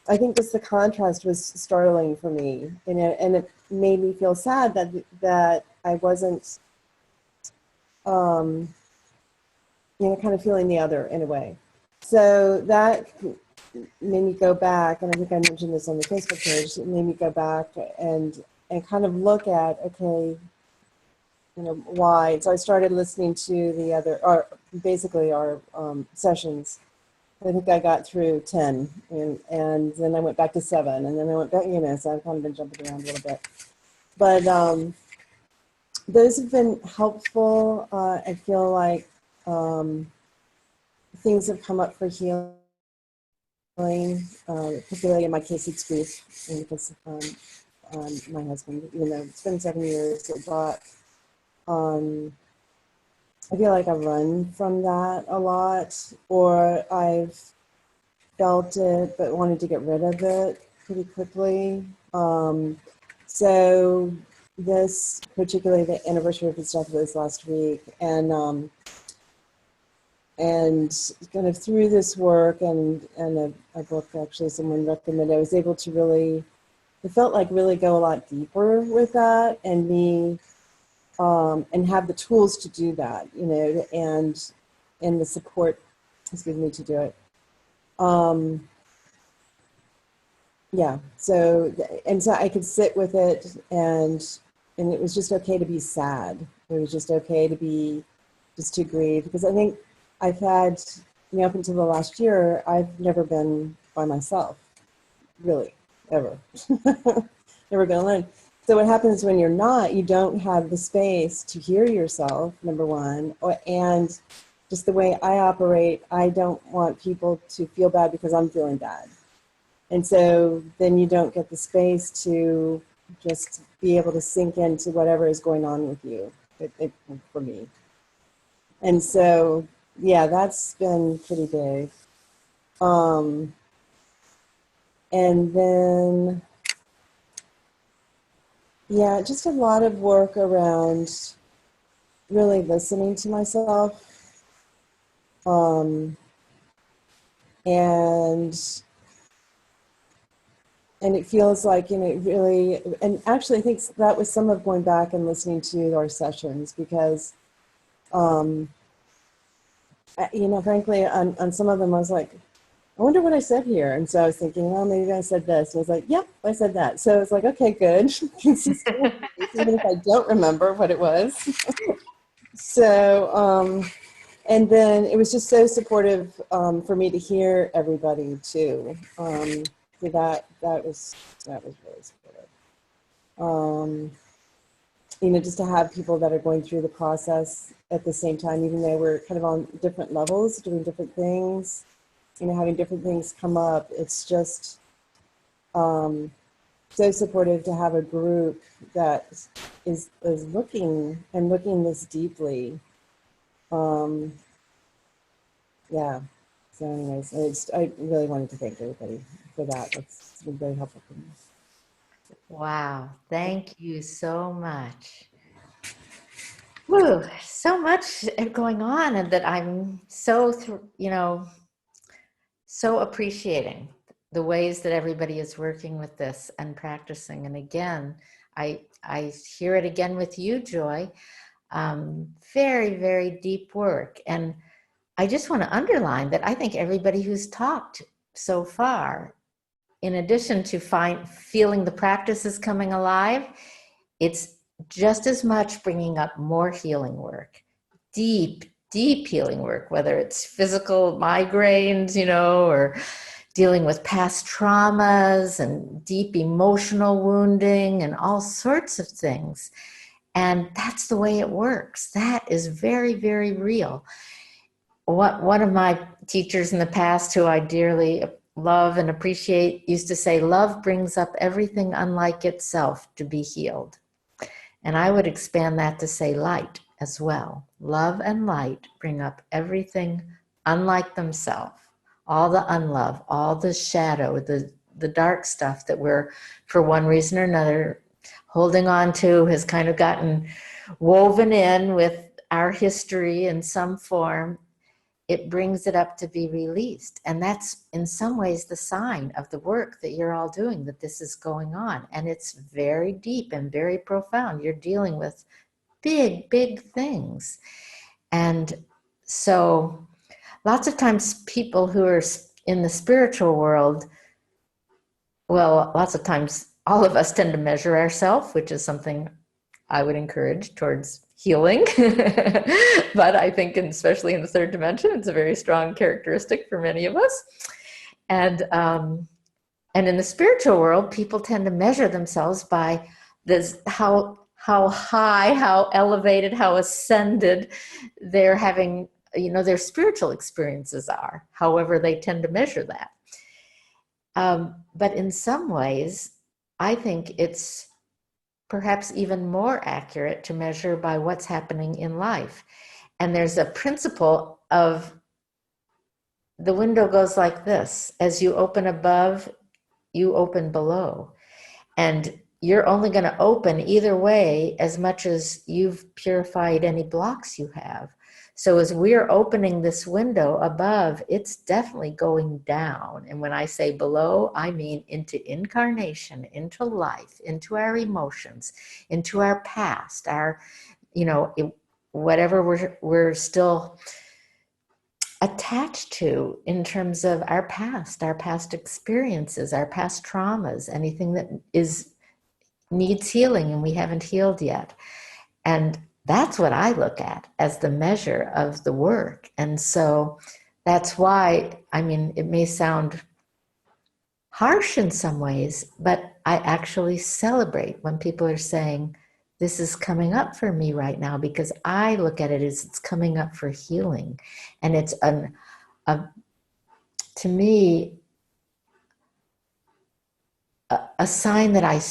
I think just the contrast was startling for me, and it made me feel sad that I wasn't, kind of feeling the other in a way. So that made me go back, and I think I mentioned this on the Facebook page. It made me go back and kind of look at, okay, why. So I started listening to the other, or basically our sessions. I think I got through 10, and then I went back to 7, and then I went back, so I've kind of been jumping around a little bit. But those have been helpful. I feel like things have come up for healing, particularly in my case, it's grief, because my husband, even though it's been 7 years, it brought, I feel like I run from that a lot, or I've felt it, but wanted to get rid of it pretty quickly. So this, particularly the anniversary of his death was last week, and kind of through this work and a book actually someone recommended, I was able to really, it felt like really go a lot deeper with that and me, and have the tools to do that, you know, and the support, excuse me, to do it. Yeah, so, and so I could sit with it and it was just okay to be sad. It was just okay to be, just to grieve, because I think I've had, you know, up until the last year, I've never been by myself, really, ever. Never been alone. So what happens when you're not, you don't have the space to hear yourself, number one, and just the way I operate, I don't want people to feel bad because I'm feeling bad. And so then you don't get the space to just be able to sink into whatever is going on with you, for me. And so, yeah, that's been pretty big. And then, yeah, just a lot of work around really listening to myself. And it feels like, you know, really, and actually I think that was some of going back and listening to our sessions, because, you know, frankly, on some of them I was like, I wonder what I said here. And so I was thinking, well, maybe I said this. And I was like, yep, I said that. So it's like, okay, good. Consistent, even if I don't remember what it was. So, and then it was just so supportive for me to hear everybody too. So that was really supportive. You know, just to have people that are going through the process at the same time, even though we're kind of on different levels, doing different things, you know, having different things come up. It's just so supportive to have a group that is looking this deeply. Yeah. So anyways, I really wanted to thank everybody for that. That's been very helpful for me. Wow, thank you so much. Woo, so much going on, and that I'm so, you know, so appreciating the ways that everybody is working with this and practicing. And again, I hear it again with you, Joy. Very, very deep work. And I just want to underline that I think everybody who's talked so far, in addition to feeling the practices coming alive, it's just as much bringing up more healing work, deep healing work, whether it's physical migraines, you know, or dealing with past traumas and deep emotional wounding and all sorts of things. And that's the way it works. That is very, very real. One of my teachers in the past, who I dearly love and appreciate, used to say, love brings up everything unlike itself to be healed. And I would expand that to say light as well. Love and light bring up everything unlike themselves. All the unlove, all the shadow, the dark stuff that we're, for one reason or another, holding on to, has kind of gotten woven in with our history in some form. It brings it up to be released. And that's in some ways the sign of the work that you're all doing, that this is going on. And it's very deep and very profound. You're dealing with big, big things. And so lots of times people who are in the spiritual world, well, lots of times all of us tend to measure ourselves, which is something I would encourage towards healing. But I think, especially in the third dimension, it's a very strong characteristic for many of us. And in the spiritual world, people tend to measure themselves by this, how high, how elevated, how ascended they're having, you know, their spiritual experiences are, however they tend to measure that. But in some ways, I think it's perhaps even more accurate to measure by what's happening in life. And there's a principle of the window goes like this. As you open above, you open below. And you're only going to open either way as much as you've purified any blocks you have. So as we're opening this window above, it's definitely going down. And when I say below, I mean into incarnation, into life, into our emotions, into our past, our, whatever we're still attached to in terms of our past experiences, our past traumas, anything that needs healing and we haven't healed yet. And that's what I look at as the measure of the work. And so that's why, it may sound harsh in some ways, but I actually celebrate when people are saying, this is coming up for me right now, because I look at it as it's coming up for healing. And it's to me, a sign that I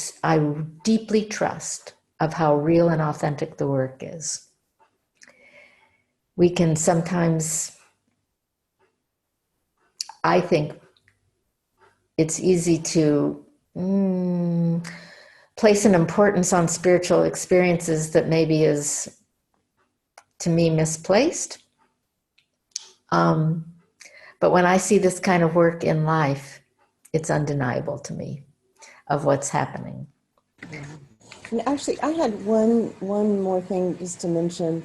deeply trust of how real and authentic the work is. We can sometimes, I think it's easy to place an importance on spiritual experiences that maybe is, to me, misplaced. But when I see this kind of work in life, it's undeniable to me of what's happening. And actually, I had one more thing just to mention.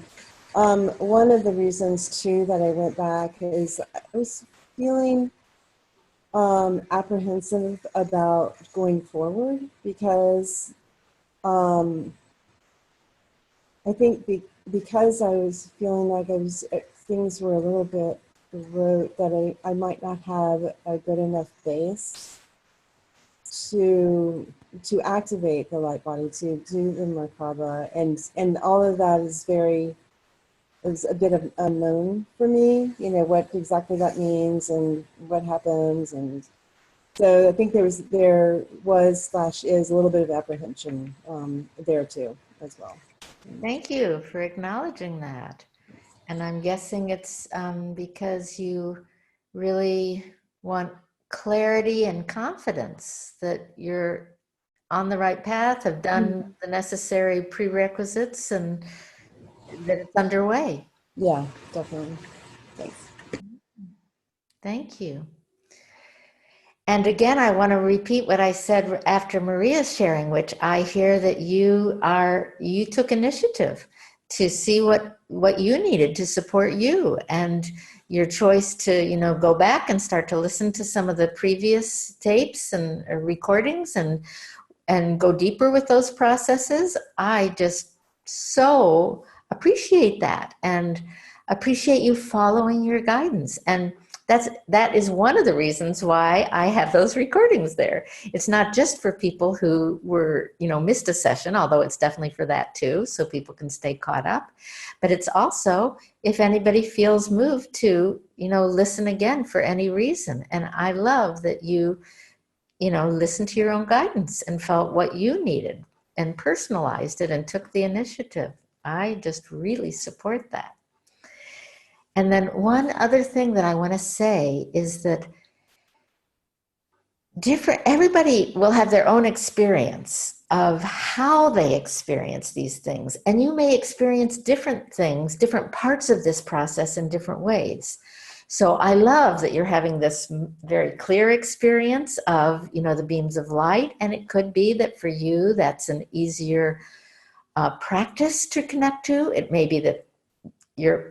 One of the reasons too that I went back is I was feeling apprehensive about going forward, because I think because I was feeling like things were a little bit rote, that I might not have a good enough base to activate the light body, to do the Merkaba, and all of that is a bit of unknown for me, what exactly that means and what happens. And so I think there was / is a little bit of apprehension there too as well. Thank you for acknowledging that. And I'm guessing it's because you really want clarity and confidence that you're on the right path, have done the necessary prerequisites, and that it's underway. Yeah, definitely. Thanks. Thank you. And again, I want to repeat what I said after Maria's sharing, which I hear that you took initiative to see what you needed to support you, and your choice to, go back and start to listen to some of the previous tapes and recordings and go deeper with those processes. I just so appreciate that, and appreciate you following your guidance. And that is one of the reasons why I have those recordings there. It's not just for people who were, missed a session, although it's definitely for that too, so people can stay caught up. But it's also if anybody feels moved to, listen again for any reason. And I love that you listened to your own guidance and felt what you needed and personalized it and took the initiative. I just really support that. And then one other thing that I want to say is that everybody will have their own experience of how they experience these things. And you may experience different things, different parts of this process in different ways. So I love that you're having this very clear experience of, the beams of light. And it could be that for you, that's an easier practice to connect to. It may be that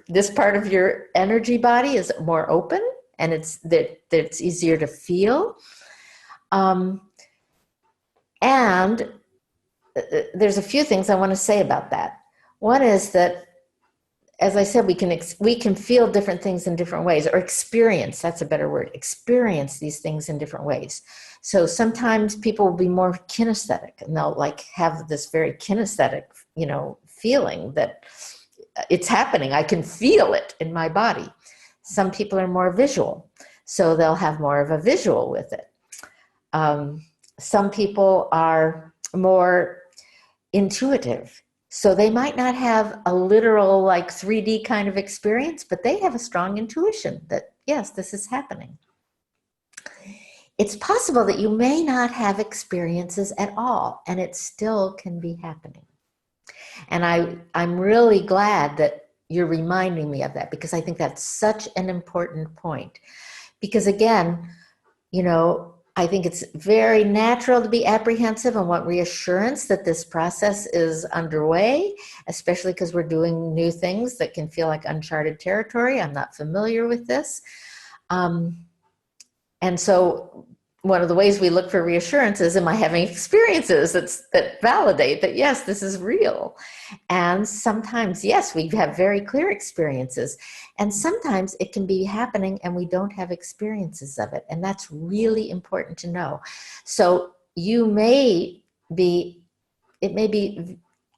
this part of your energy body is more open, and it's easier to feel. And there's a few things I want to say about that. One is that, as I said, we can feel different things in different ways, or experience, that's a better word, experience these things in different ways. So sometimes people will be more kinesthetic, and they'll have this very kinesthetic, feeling that it's happening. I can feel it in my body. Some people are more visual, so they'll have more of a visual with it. Some people are more intuitive, so they might not have a literal 3D kind of experience, but they have a strong intuition that yes, this is happening. It's possible that you may not have experiences at all, and it still can be happening. And I'm really glad that you're reminding me of that, because I think that's such an important point. Because again, you know, I think it's very natural to be apprehensive and want reassurance that this process is underway, especially because we're doing new things that can feel like uncharted territory. I'm not familiar with this. And so one of the ways we look for reassurance is, am I having experiences that validate that, yes, this is real? And sometimes, yes, we have very clear experiences. And sometimes it can be happening and we don't have experiences of it. And that's really important to know. So it may be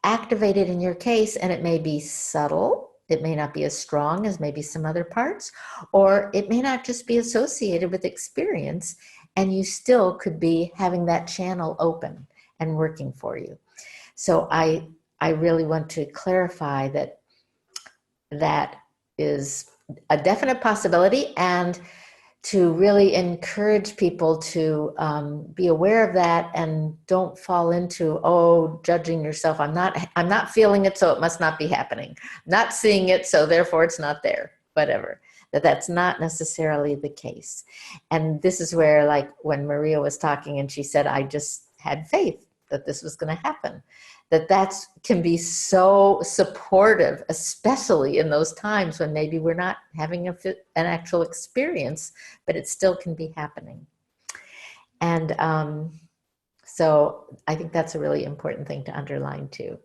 activated in your case, and it may be subtle. It may not be as strong as maybe some other parts, or it may not just be associated with experience, and you still could be having that channel open and working for you. So I really want to clarify that that is a definite possibility, and to really encourage people to be aware of that and don't fall into, oh, judging yourself. I'm not feeling it, so it must not be happening. I'm not seeing it, so therefore it's not there, whatever. That's not necessarily the case. And this is where, like when Maria was talking and she said, I just had faith that this was going to happen, that can be so supportive, especially in those times when maybe we're not having an actual experience, but it still can be happening. And so I think that's a really important thing to underline too.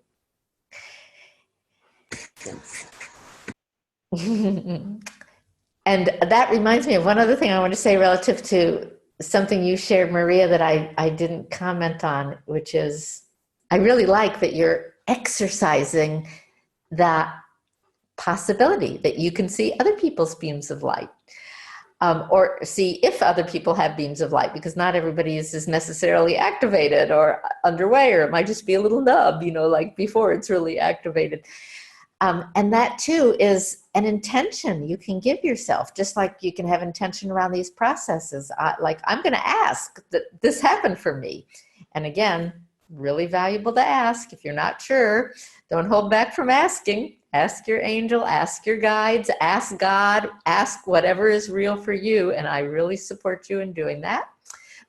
And that reminds me of one other thing I want to say relative to something you shared, Maria, that I didn't comment on, which is, I really like that you're exercising that possibility that you can see other people's beams of light, or see if other people have beams of light, because not everybody is necessarily activated or underway, or it might just be a little nub, you know, like before it's really activated. And that too is an intention you can give yourself, just like you can have intention around these processes. Like, I'm going to ask that this happened for me. And again, really valuable to ask. If you're not sure, don't hold back from asking. Ask your angel, ask your guides, ask God, ask whatever is real for you. And I really support you in doing that.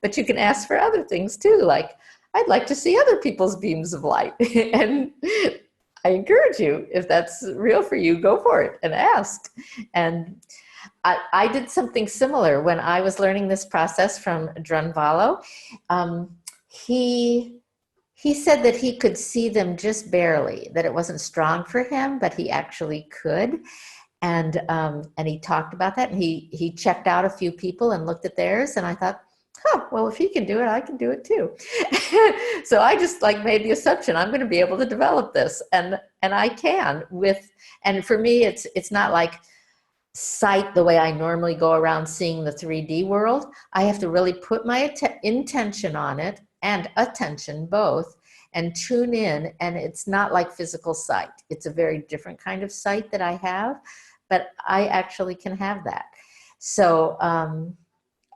But you can ask for other things too, like, I'd like to see other people's beams of light. And I encourage you, if that's real for you, go for it and ask. And I did something similar when I was learning this process from Drunvalo. He said that he could see them just barely, that it wasn't strong for him, but he actually could. And he talked about that, and he checked out a few people and looked at theirs, and I thought, well, if he can do it, I can do it too. So I just made the assumption I'm going to be able to develop this, and I can and for me, it's not like sight the way I normally go around seeing the 3D world. I have to really put my intention on it, and attention both, and tune in. And it's not like physical sight. It's a very different kind of sight that I have, but I actually can have that. So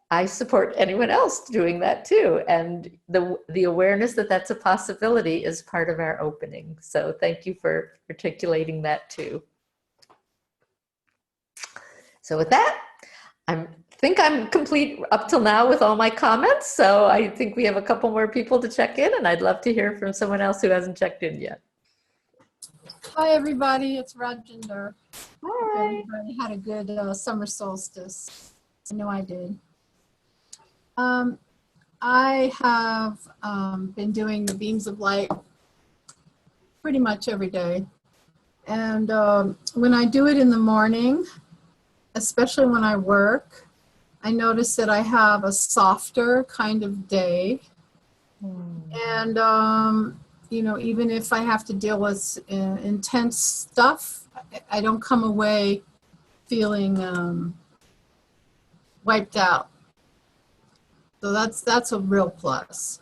I support anyone else doing that too. And the awareness that that's a possibility is part of our opening. So thank you for articulating that too. So with that, I think I'm complete up till now with all my comments. So I think we have a couple more people to check in, and I'd love to hear from someone else who hasn't checked in yet. Hi, everybody. It's Rajinder. Hi. Everybody had a good summer solstice. I know I did. I have been doing the beams of light pretty much every day. And when I do it in the morning, especially when I work, I notice that I have a softer kind of day. And, you know, even if I have to deal with intense stuff, I don't come away feeling wiped out. So that's a real plus.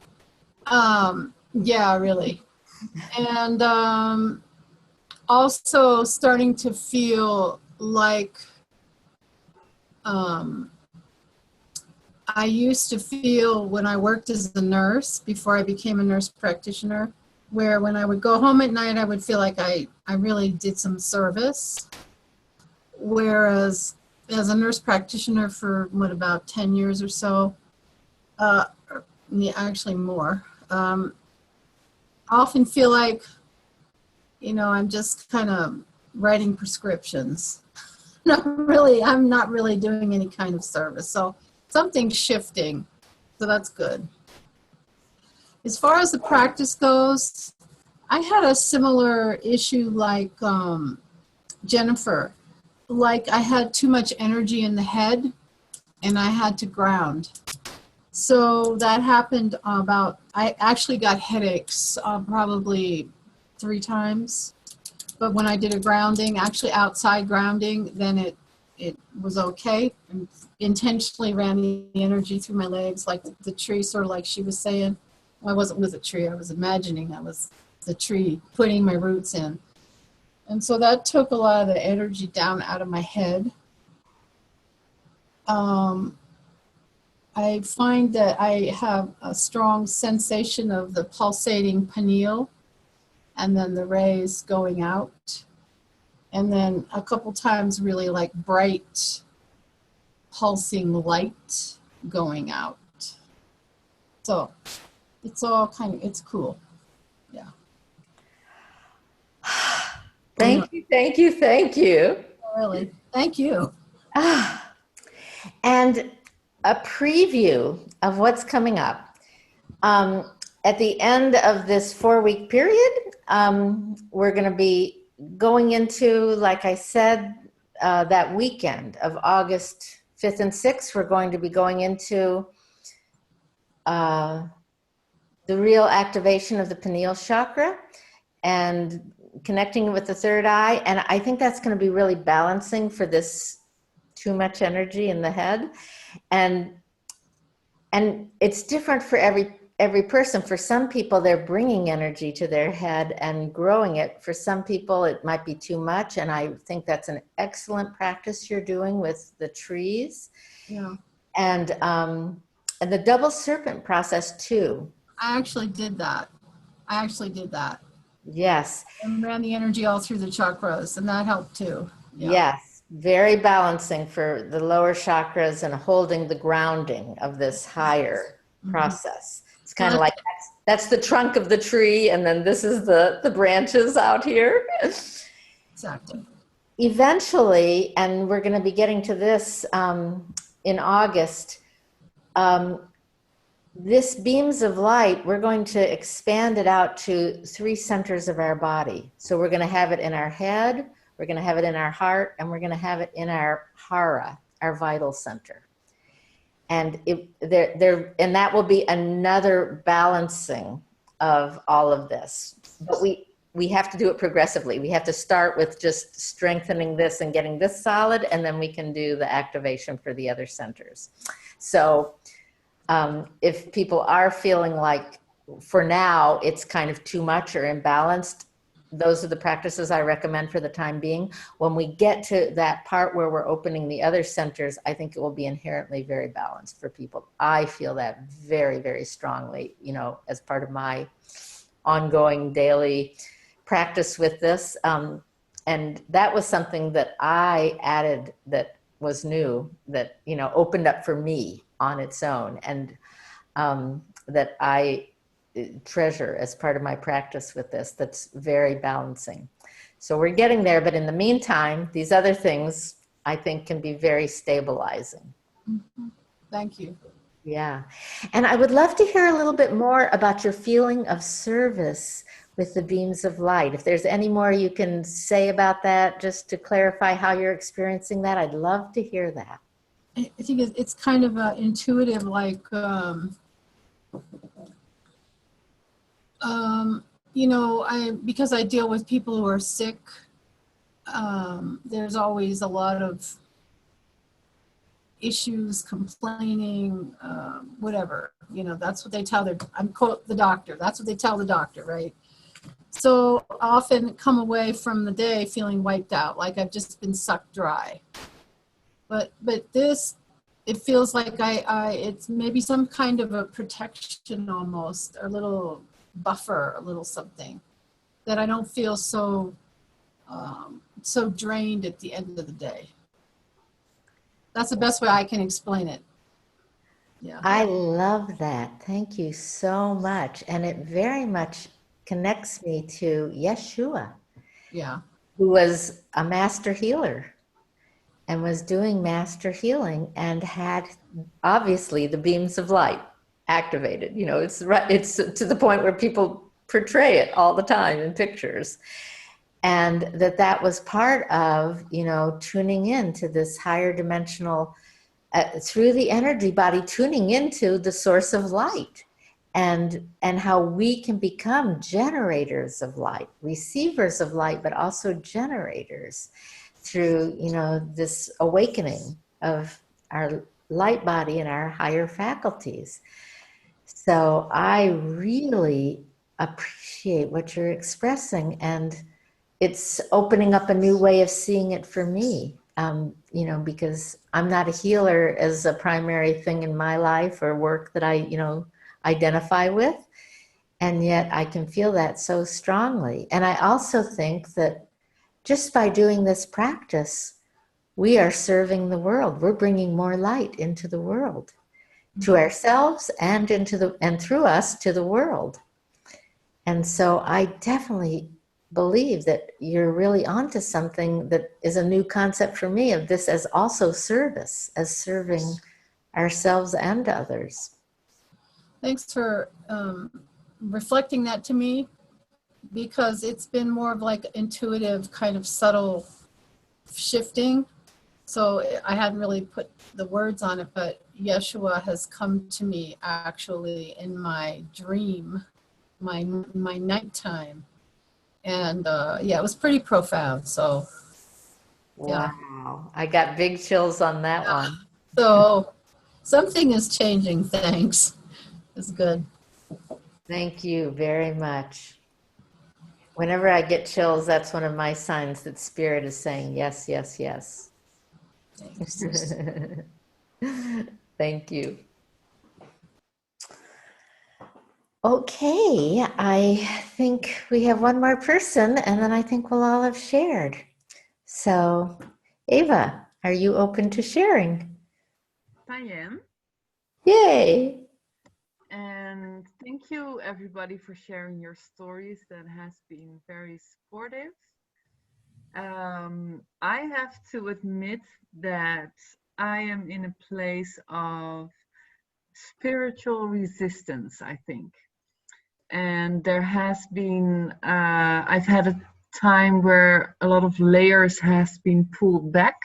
Yeah, really. And also starting to feel like I used to feel when I worked as a nurse before I became a nurse practitioner, where when I would go home at night, I would feel like I really did some service. Whereas as a nurse practitioner for about 10 years or so, yeah, actually more, I often feel like, I'm just kind of writing prescriptions. I'm not really doing any kind of service. So something's shifting. So that's good. As far as the practice goes, I had a similar issue like Jennifer. Like I had too much energy in the head and I had to ground. So that happened I actually got headaches probably 3 times. But when I did a grounding, actually outside grounding, then it was okay. And intentionally ran the energy through my legs like the tree, sort of like she was saying. I wasn't with a tree, I was imagining I was the tree putting my roots in. And so that took a lot of the energy down out of my head. I find that I have a strong sensation of the pulsating pineal and then the rays going out. And then a couple times really like bright pulsing light going out. So it's all it's cool. Yeah. Thank you, thank you, thank you. Really, thank you. And a preview of what's coming up. At the end of this 4-week period, we're going to be going into, like I said, that weekend of August 5th and 6th, we're going to be going into the real activation of the pineal chakra and connecting with the third eye. And I think that's going to be really balancing for this too much energy in the head. And it's different for every person. For some people, they're bringing energy to their head and growing it. For some people, it might be too much. And I think that's an excellent practice you're doing with the trees. Yeah. And the double serpent process too. I actually did that. Yes. And ran the energy all through the chakras, and that helped too. Yeah. Yes. Very balancing for the lower chakras and holding the grounding of this higher process. It's kind of like that's the trunk of the tree, and then this is the branches out here. Exactly. Eventually, and we're going to be getting to this in August, this beams of light, we're going to expand it out to 3 centers of our body. So we're going to have it in our head, we're going to have it in our heart, and we're going to have it in our hara, our vital center. And and that will be another balancing of all of this. But we have to do it progressively. We have to start with just strengthening this and getting this solid, and then we can do the activation for the other centers. So if people are feeling like for now it's kind of too much or imbalanced, those are the practices I recommend for the time being. When we get to that part where we're opening the other centers, I think it will be inherently very balanced for people. I feel that very, very strongly, as part of my ongoing daily practice with this. And that was something that I added that was new, that, opened up for me on its own, and that I treasure as part of my practice with this. That's very balancing. So we're getting there, but in the meantime, these other things I think can be very stabilizing. Mm-hmm. Thank you. Yeah. And I would love to hear a little bit more about your feeling of service with the beams of light. If there's any more you can say about that, just to clarify how you're experiencing that, I'd love to hear that. I think it's kind of intuitive, like, because I deal with people who are sick, there's always a lot of issues, complaining, whatever, that's what they tell the doctor. That's what they tell the doctor, right? So I often come away from the day feeling wiped out, like I've just been sucked dry. But this, it feels like it's maybe some kind of a protection almost, a little buffer, a little something that I don't feel so so drained at the end of the day. That's the best way I can explain it. Yeah. I love that. Thank you so much. And it very much connects me to Yeshua, Yeah. who was a master healer and was doing master healing and had obviously the beams of light activated. You know, it's to the point where people portray it all the time in pictures. And that was part of, you know, tuning in to this higher dimensional, through the energy body, tuning into the source of light, and how we can become generators of light, receivers of light, but also generators through, you know, this awakening of our light body and our higher faculties. So I really appreciate what you're expressing, and it's opening up a new way of seeing it for me, you know, because I'm not a healer as a primary thing in my life or work that I, you know, identify with. And yet I can feel that so strongly. And I also think that just by doing this practice, we are serving the world. We're bringing more light into the world, to ourselves and through us to the world. And so I definitely believe that you're really onto something that is a new concept for me, of this as also service, as serving ourselves and others. Thanks for reflecting that to me, because it's been more of like intuitive, kind of subtle shifting. So I hadn't really put the words on it, but Yeshua has come to me actually in my dream, my nighttime. And yeah, it was pretty profound. So yeah. Wow. I got big chills on that one. So something is changing. Thanks. It's good. Thank you very much. Whenever I get chills, that's one of my signs that Spirit is saying yes, yes, yes. Thanks. Thank you. Okay, I think we have one more person, and then I think we'll all have shared. So, Ava, are you open to sharing? I am. Yay! And thank you, everybody, for sharing your stories. That has been very supportive. I have to admit that I am in a place of spiritual resistance, I think. And there has been, I've had a time where a lot of layers has been pulled back.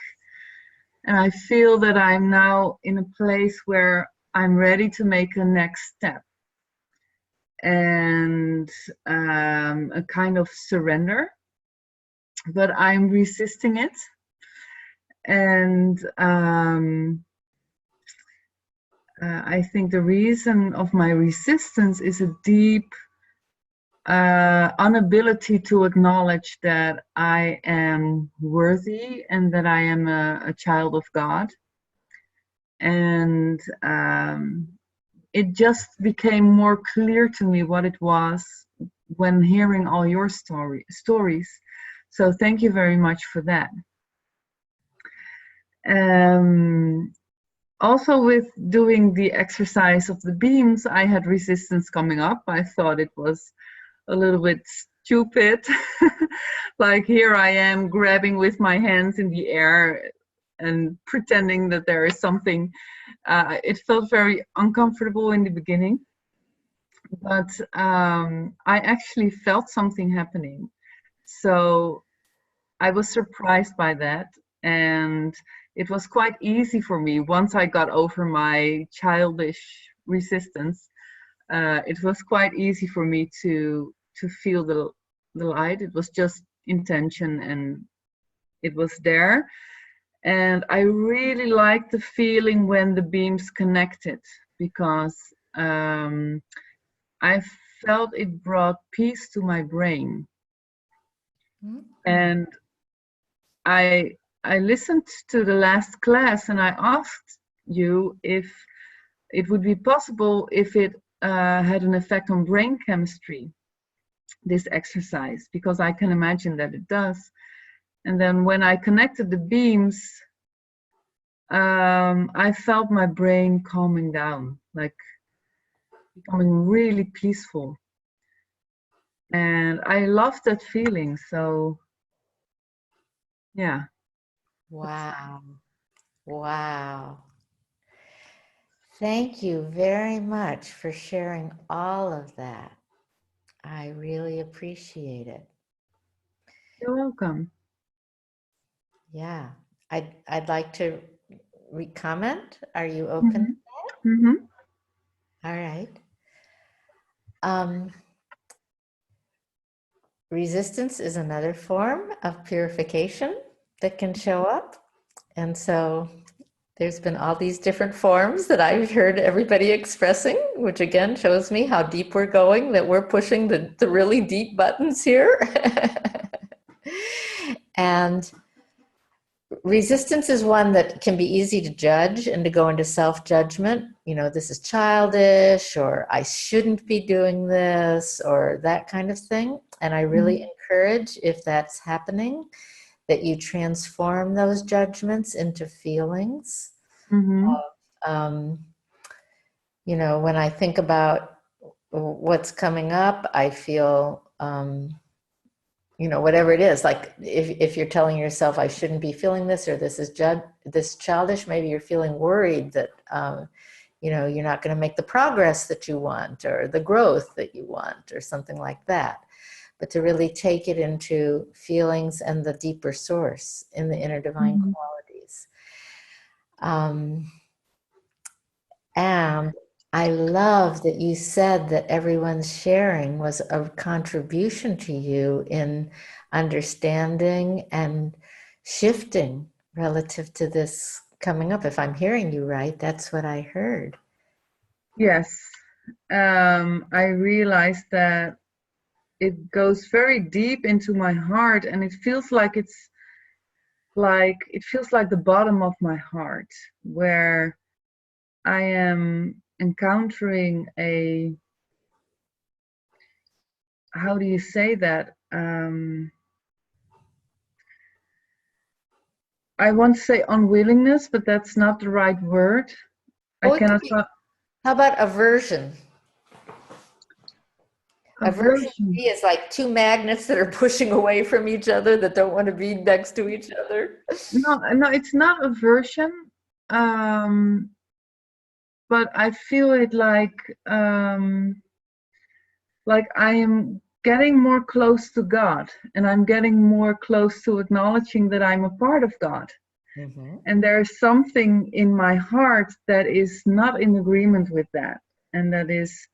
And I feel that I'm now in a place where I'm ready to make a next step. And a kind of surrender. But I'm resisting it. And I think the reason of my resistance is a deep inability to acknowledge that I am worthy and that I am a child of God. And it just became more clear to me what it was when hearing all your stories. So thank you very much for that. Also, with doing the exercise of the beams, I had resistance coming up. I thought it was a little bit stupid. Like, here I am grabbing with my hands in the air and pretending that there is something. It felt very uncomfortable in the beginning, but I actually felt something happening. So I was surprised by that, and it was quite easy for me once I got over my childish resistance. It was quite easy for me to feel the light. It was just intention, and it was there. And I really liked the feeling when the beams connected, because I felt it brought peace to my brain. Mm-hmm. And I I listened to the last class and I asked you if it would be possible if it had an effect on brain chemistry, this exercise, because I can imagine that it does. And then when I connected the beams, I felt my brain calming down, like becoming really peaceful. And I love that feeling. So, yeah. Wow. Wow. Thank you very much for sharing all of that. I really appreciate it. You're welcome. Yeah. I'd like to comment. Are you open? Mm-hmm. All right. Resistance is another form of purification that can show up. And so there's been all these different forms that I've heard everybody expressing, which again shows me how deep we're going, that we're pushing the really deep buttons here. And resistance is one that can be easy to judge and to go into self-judgment. You know, this is childish, or I shouldn't be doing this, or that kind of thing. And I really encourage, if that's happening, that you transform those judgments into feelings. Mm-hmm. You know, when I think about what's coming up, I feel, you know, whatever it is, like if you're telling yourself I shouldn't be feeling this, or this is this childish, maybe you're feeling worried that, you know, you're not going to make the progress that you want, or the growth that you want, or something like that. But to really take it into feelings and the deeper source in the inner divine qualities. And I love that you said that everyone's sharing was a contribution to you in understanding and shifting relative to this coming up. If I'm hearing you right, that's what I heard. Yes. I realized that it goes very deep into my heart, and it feels like it feels like the bottom of my heart, where I am encountering how do you say that? I want to say unwillingness, but that's not the right word. How about aversion? Aversion to me is like two magnets that are pushing away from each other, that don't want to be next to each other. No, it's not aversion. But I feel it like I am getting more close to God, and I'm getting more close to acknowledging that I'm a part of God. Mm-hmm. And there's something in my heart that is not in agreement with that, and that is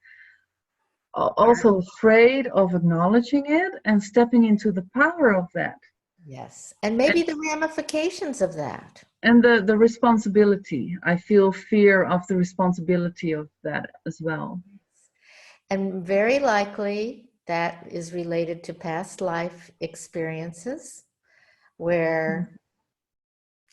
also afraid of acknowledging it and stepping into the power of that. Yes, and maybe the ramifications of that. And the responsibility. I feel fear of the responsibility of that as well. And very likely that is related to past life experiences where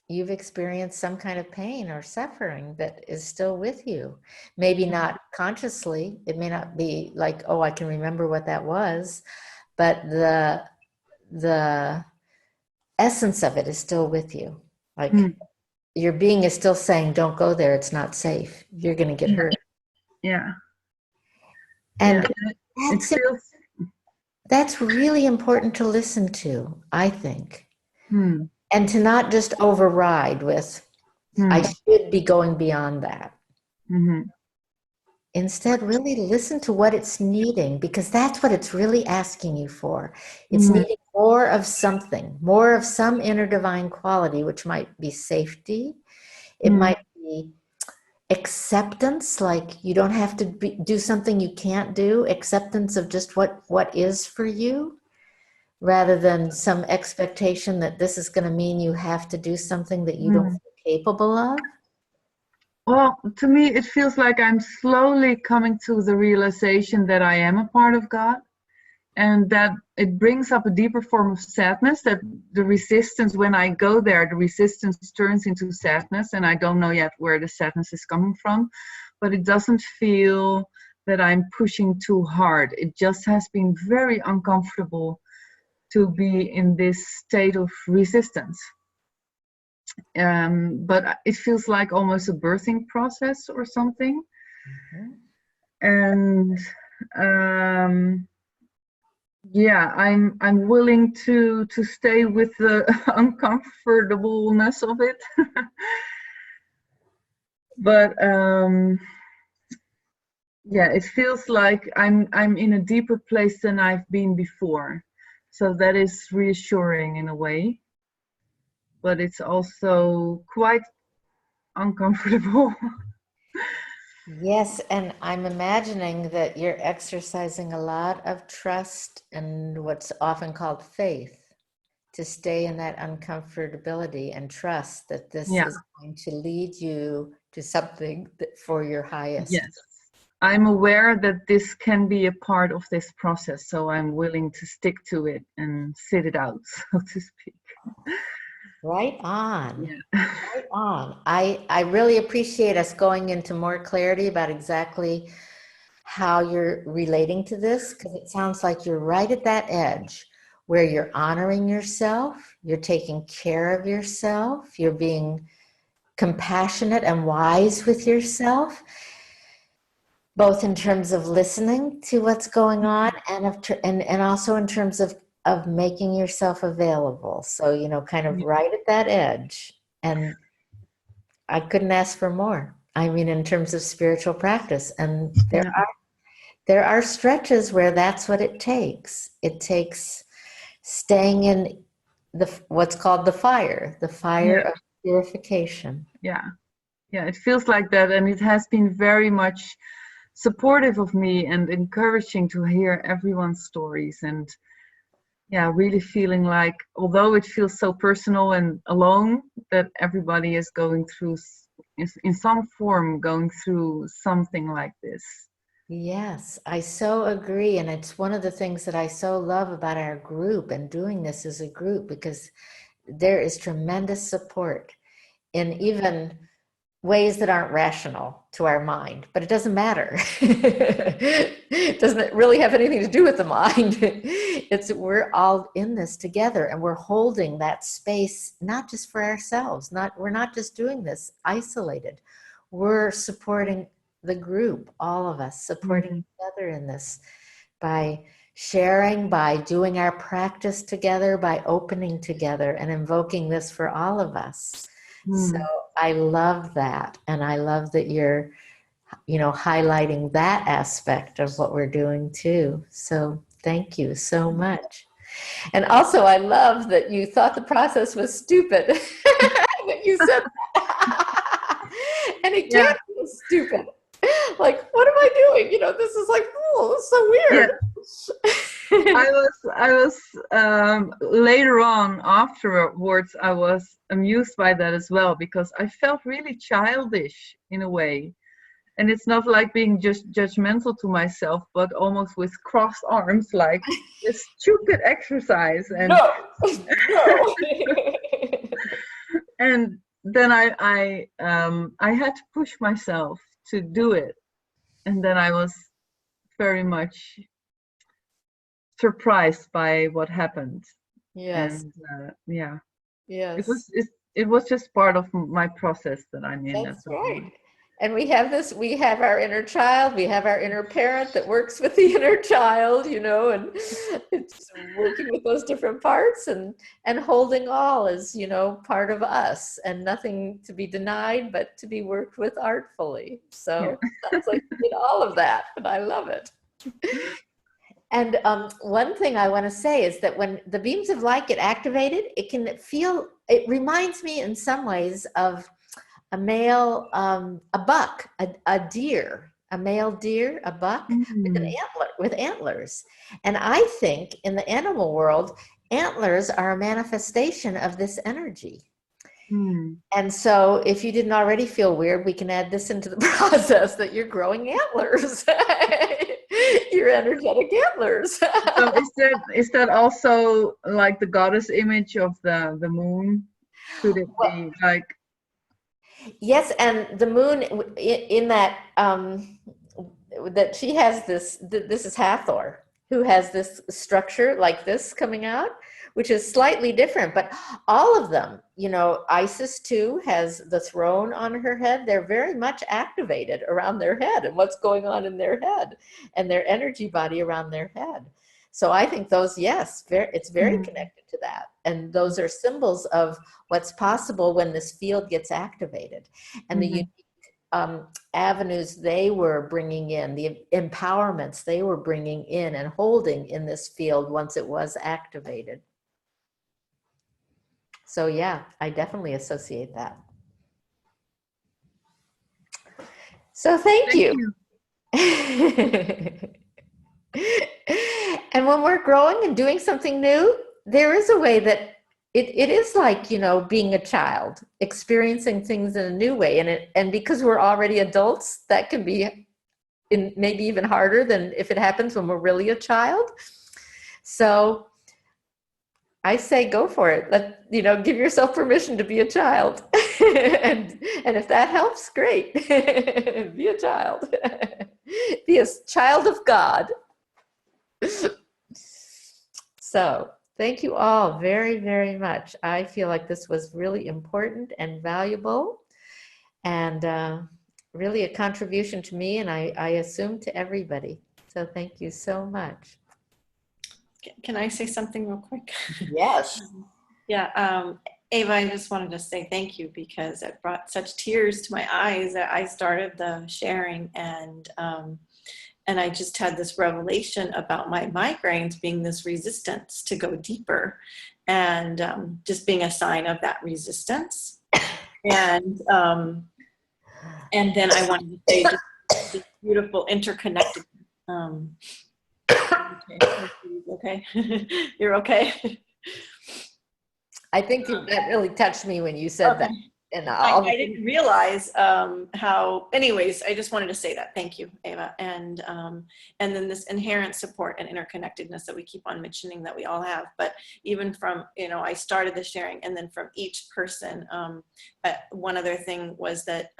you've experienced some kind of pain or suffering that is still with you. Maybe not consciously. It may not be like, oh, I can remember what that was, but the essence of it is still with you. Like your being is still saying, don't go there. It's not safe. You're going to get hurt. Yeah. And yeah. that's really important to listen to, I think. And to not just override with, I should be going beyond that. Instead, really listen to what it's needing, because that's what it's really asking you for. It's needing more of something, more of some inner divine quality, which might be safety. It might be acceptance, like you don't have to do something you can't do, acceptance of just what is for you, rather than some expectation that this is going to mean you have to do something that you don't feel capable of. Well, to me, it feels like I'm slowly coming to the realization that I am a part of God, and that it brings up a deeper form of sadness, that the resistance, when I go there, the resistance turns into sadness, and I don't know yet where the sadness is coming from, but it doesn't feel that I'm pushing too hard. It just has been very uncomfortable to be in this state of resistance. But it feels like almost a birthing process or something. And yeah, I'm willing to stay with the uncomfortableness of it. But yeah, it feels like I'm in a deeper place than I've been before. So that is reassuring in a way. But it's also quite uncomfortable. Yes, and I'm imagining that you're exercising a lot of trust and what's often called faith to stay in that uncomfortability and trust that this Yeah. is going to lead you to something that for your highest. Yes. I'm aware that this can be a part of this process, so I'm willing to stick to it and sit it out, so to speak. Right on. Yeah. Right on. I really appreciate us going into more clarity about exactly how you're relating to this, because it sounds like you're right at that edge where you're honoring yourself, you're taking care of yourself, you're being compassionate and wise with yourself, both in terms of listening to what's going on and also in terms of making yourself available. So, you know, kind of right at that edge. And I couldn't ask for more. I mean, in terms of spiritual practice. And there are stretches where that's what it takes. It takes staying in what's called the fire of purification. Yeah, it feels like that, and it has been very much supportive of me and encouraging to hear everyone's stories, and really feeling like, although it feels so personal and alone, that everybody is going through, in some form, going through something like this. Yes, I so agree. And it's one of the things that I so love about our group and doing this as a group, because there is tremendous support in even ways that aren't rational to our mind, but it doesn't matter. It doesn't really have anything to do with the mind. We're all in this together, and we're holding that space, not just for ourselves. We're not just doing this isolated. We're supporting the group, all of us supporting each other in this by sharing, by doing our practice together, by opening together and invoking this for all of us. So I love that. And I love that you're, highlighting that aspect of what we're doing too. So thank you so much. And also I love that you thought the process was stupid. That you said that. And it can't be stupid. Like, what am I doing? This is like, oh, it's so weird. Yeah. I was later on afterwards, I was amused by that as well, because I felt really childish in a way. And it's not like being just judgmental to myself, but almost with crossed arms, like this stupid exercise. And no. And then I had to push myself to do it, and then I was very much surprised by what happened. Yes. And Yes. It was just part of my process that I'm in. That's right. And we have our inner child, we have our inner parent that works with the inner child, and it's working with those different parts and holding all as, part of us, and nothing to be denied, but to be worked with artfully. So that's like you did all of that, and I love it. And one thing I want to say is that when the beams of light get activated, it reminds me in some ways of a male, a buck, a deer, a male deer, a buck with antlers. And I think in the animal world, antlers are a manifestation of this energy. Hmm. And so if you didn't already feel weird, we can add this into the process that you're growing antlers. Your energetic antlers. So is that also like the goddess image of the moon? Could it be like? Yes, and the moon in that that she has this. This is Hathor, who has this structure like this coming out, which is slightly different. But all of them, Isis too has the throne on her head. They're very much activated around their head and what's going on in their head and their energy body around their head. So I think those, yes, it's very connected to that. And those are symbols of what's possible when this field gets activated. And the unique avenues they were bringing in, the empowerments they were bringing in and holding in this field once it was activated. So yeah, I definitely associate that. So thank you. And when we're growing and doing something new, there is a way that it is like, being a child, experiencing things in a new way. And because we're already adults, that can be maybe even harder than if it happens when we're really a child. So I say go for it. Give yourself permission to be a child. and if that helps, great. Be a child. Be a child of God. So thank you all very, very much. I feel like this was really important and valuable and really a contribution to me, and I assume to everybody. So thank you so much. Can I say something real quick? Yes. Yeah, Ava, I just wanted to say thank you because it brought such tears to my eyes that I started the sharing and I just had this revelation about my migraines being this resistance to go deeper and just being a sign of that resistance. And then I wanted to say just this beautiful interconnected. Okay. You're okay. I think that really touched me when you said that. And I didn't realize how. Anyways, I just wanted to say that. Thank you, Ava, and then this inherent support and interconnectedness that we keep on mentioning that we all have. But even from I started the sharing, and then from each person, one other thing was that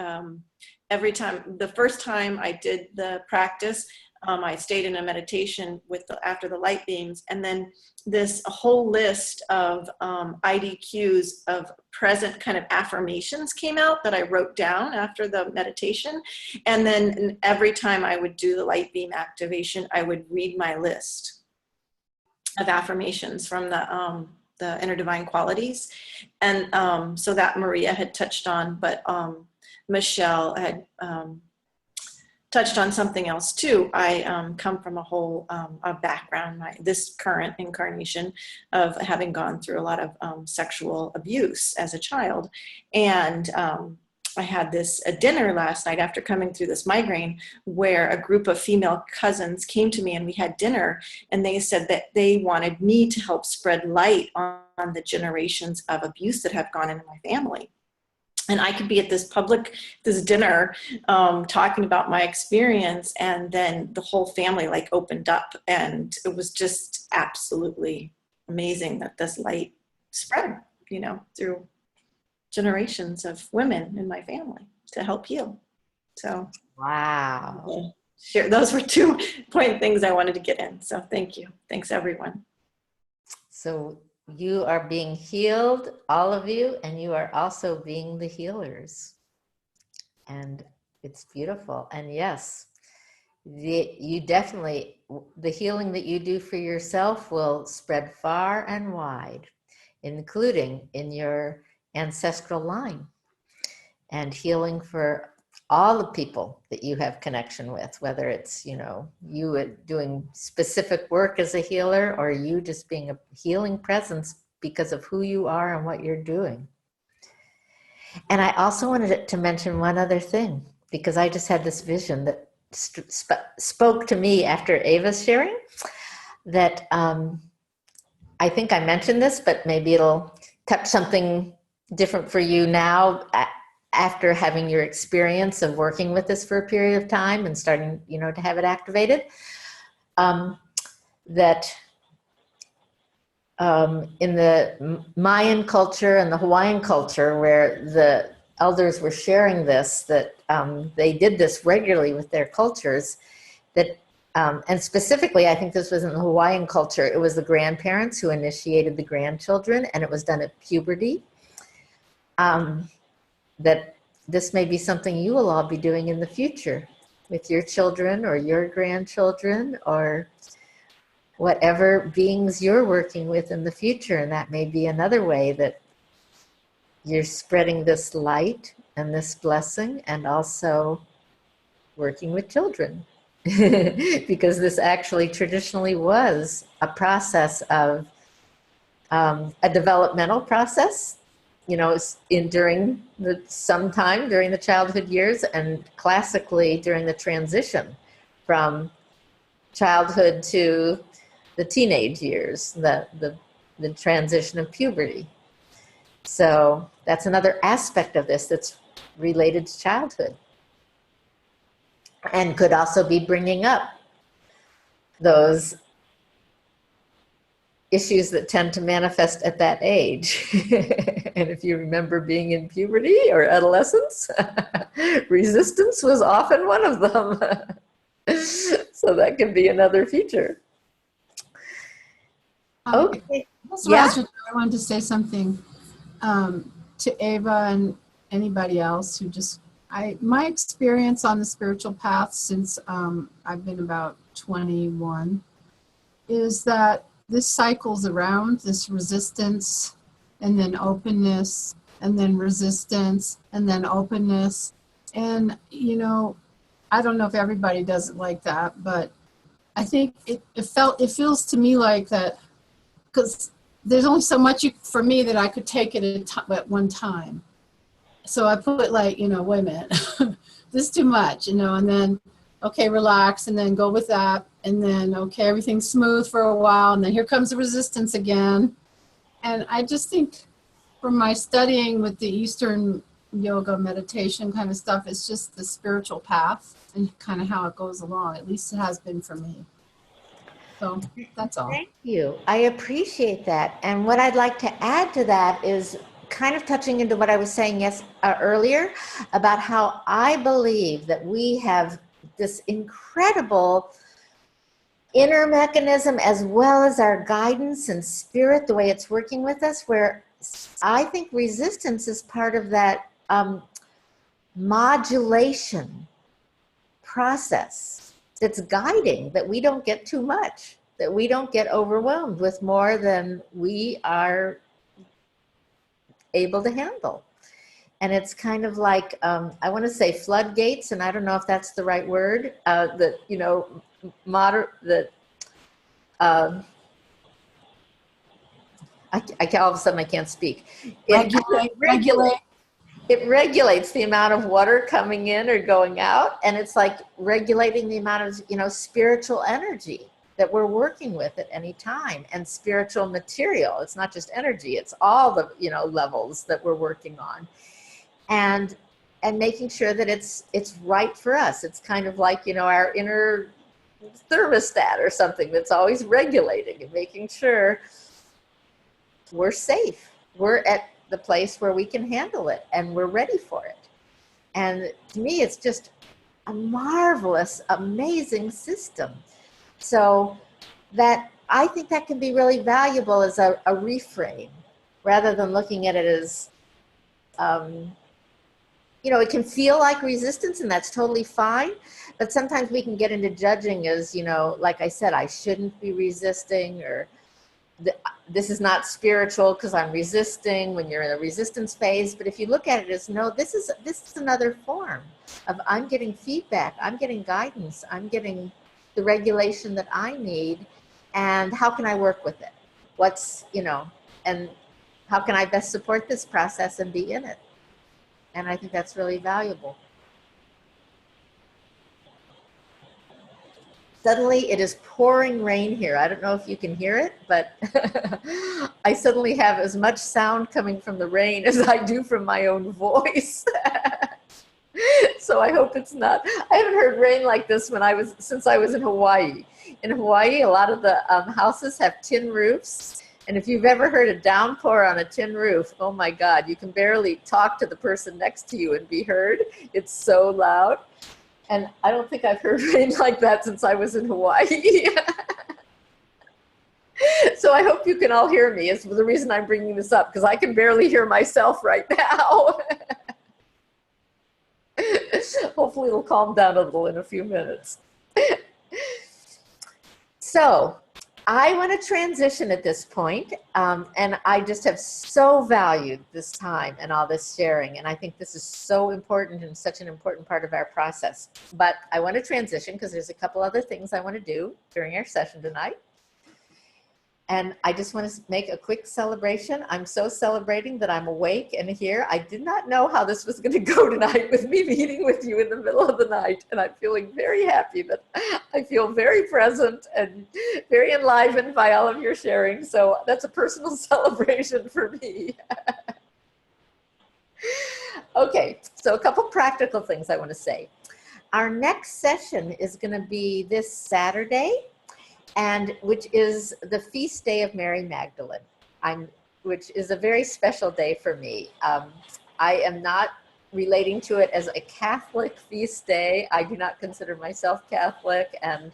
every time, the first time I did the practice, I stayed in a meditation after the light beams, and then this whole list of IDQs of present kind of affirmations came out that I wrote down after the meditation. And then every time I would do the light beam activation, I would read my list of affirmations from the inner divine qualities. And so that Maria had touched on, but Michelle had touched on something else too. I come from a whole a background, this current incarnation, of having gone through a lot of sexual abuse as a child. And I had a dinner last night after coming through this migraine where a group of female cousins came to me and we had dinner, and they said that they wanted me to help spread light on the generations of abuse that have gone into my family. And I could be at this dinner talking about my experience, and then the whole family opened up, and it was just absolutely amazing that this light spread, through generations of women in my family to help heal. So wow. Sure, those were 2 point things I wanted to get in. So thank you. Thanks everyone. So you are being healed, all of you, and you are also being the healers. And it's beautiful. And yes, you definitely, the healing that you do for yourself will spread far and wide, including in your ancestral line, and healing for all the people that you have connection with, whether it's, you doing specific work as a healer, or you just being a healing presence because of who you are and what you're doing. And I also wanted to mention one other thing, because I just had this vision that spoke to me after Ava's sharing, that I think I mentioned this, but maybe it'll touch something different for you now after having your experience of working with this for a period of time and starting, to have it activated. That in the Mayan culture and the Hawaiian culture, where the elders were sharing this, that they did this regularly with their cultures, that and specifically, I think this was in the Hawaiian culture, it was the grandparents who initiated the grandchildren, and it was done at puberty. That this may be something you will all be doing in the future with your children or your grandchildren or whatever beings you're working with in the future. And that may be another way that you're spreading this light and this blessing, and also working with children. Because this actually traditionally was a process of a developmental process, during sometime during the childhood years, and classically during the transition from childhood to the teenage years, the transition of puberty. So that's another aspect of this that's related to childhood, and could also be bringing up those issues that tend to manifest at that age. And if you remember being in puberty or adolescence, resistance was often one of them. So that can be another feature. Okay. Yeah. I wanted to say something to Ava and anybody else who my experience on the spiritual path since I've been about 21 is that this cycles around, this resistance and then openness and then resistance and then openness. And, I don't know if everybody does it like that, but I think it feels to me like that, because there's only so much for me that I could take at one time. So I put wait a minute, this is too much, and then, okay, relax, and then go with that. And then, okay, everything's smooth for a while. And then here comes the resistance again. And I just think from my studying with the Eastern yoga meditation kind of stuff, it's just the spiritual path and kind of how it goes along. At least it has been for me. So that's all. Thank you. I appreciate that. And what I'd like to add to that is kind of touching into what I was saying earlier about how I believe that we have this incredible inner mechanism, as well as our guidance and spirit, the way it's working with us, where I think resistance is part of that modulation process that's guiding, that we don't get too much, that we don't get overwhelmed with more than we are able to handle. And it's kind of like, I want to say floodgates, and I don't know if that's the right word, that, all of a sudden I can't speak. It regulates the amount of water coming in or going out, and it's like regulating the amount of, spiritual energy that we're working with at any time, and spiritual material. It's not just energy, it's all the, levels that we're working on. And making sure that it's right for us. It's kind of like, our inner thermostat or something that's always regulating and making sure we're safe. We're at the place where we can handle it and we're ready for it. And to me, it's just a marvelous, amazing system. So that I think that can be really valuable as a reframe, rather than looking at it as, it can feel like resistance, and that's totally fine. But sometimes we can get into judging as, like I said, I shouldn't be resisting, or this is not spiritual because I'm resisting, when you're in a resistance phase. But if you look at it as, no, this is another form of, I'm getting feedback, I'm getting guidance, I'm getting the regulation that I need, and how can I work with it? And how can I best support this process and be in it? And I think that's really valuable. Suddenly it is pouring rain here. I don't know if you can hear it, but I suddenly have as much sound coming from the rain as I do from my own voice. So I hope it's not. I haven't heard rain like this since I was in Hawaii. In Hawaii, a lot of the houses have tin roofs. And if you've ever heard a downpour on a tin roof, oh my God, you can barely talk to the person next to you and be heard. It's so loud. And I don't think I've heard rain like that since I was in Hawaii. So I hope you can all hear me. It's the reason I'm bringing this up, because I can barely hear myself right now. Hopefully it'll calm down a little in a few minutes. So I want to transition at this point, and I just have so valued this time and all this sharing, and I think this is so important and such an important part of our process. But I want to transition because there's a couple other things I want to do during our session tonight. And I just want to make a quick celebration. I'm so celebrating that I'm awake and here. I did not know how this was going to go tonight with me meeting with you in the middle of the night. And I'm feeling very happy that I feel very present and very enlivened by all of your sharing. So that's a personal celebration for me. Okay, so a couple practical things I want to say. Our next session is going to be this Saturday, and which is the feast day of Mary Magdalene, which is a very special day for me. I am not relating to it as a Catholic feast day. I do not consider myself Catholic, and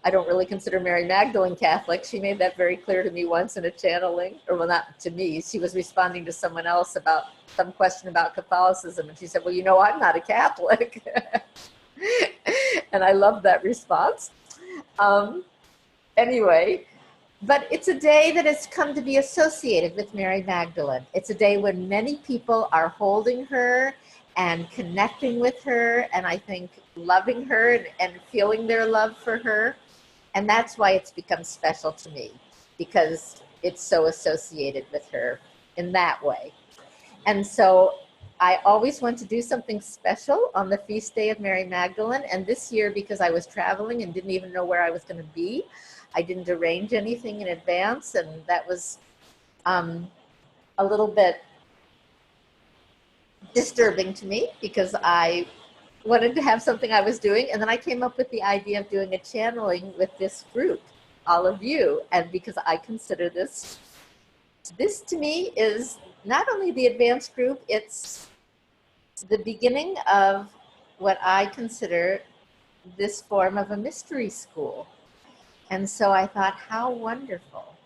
I don't really consider Mary Magdalene Catholic. She made that very clear to me once in a channeling, or well, not to me. She was responding to someone else about some question about Catholicism, and she said, well, you know, I'm not a Catholic. And I love that response. Anyway, but it's a day that has come to be associated with Mary Magdalene. It's a day when many people are holding her and connecting with her, and I think loving her and feeling their love for her. And that's why it's become special to me, because it's so associated with her in that way. And so I always want to do something special on the feast day of Mary Magdalene. And this year, because I was traveling and didn't even know where I was going to be, I didn't arrange anything in advance, and that was a little bit disturbing to me because I wanted to have something I was doing, and then I came up with the idea of doing a channeling with this group, all of you, and because I consider this to me is not only the advanced group, it's the beginning of what I consider this form of a mystery school. And so I thought, how wonderful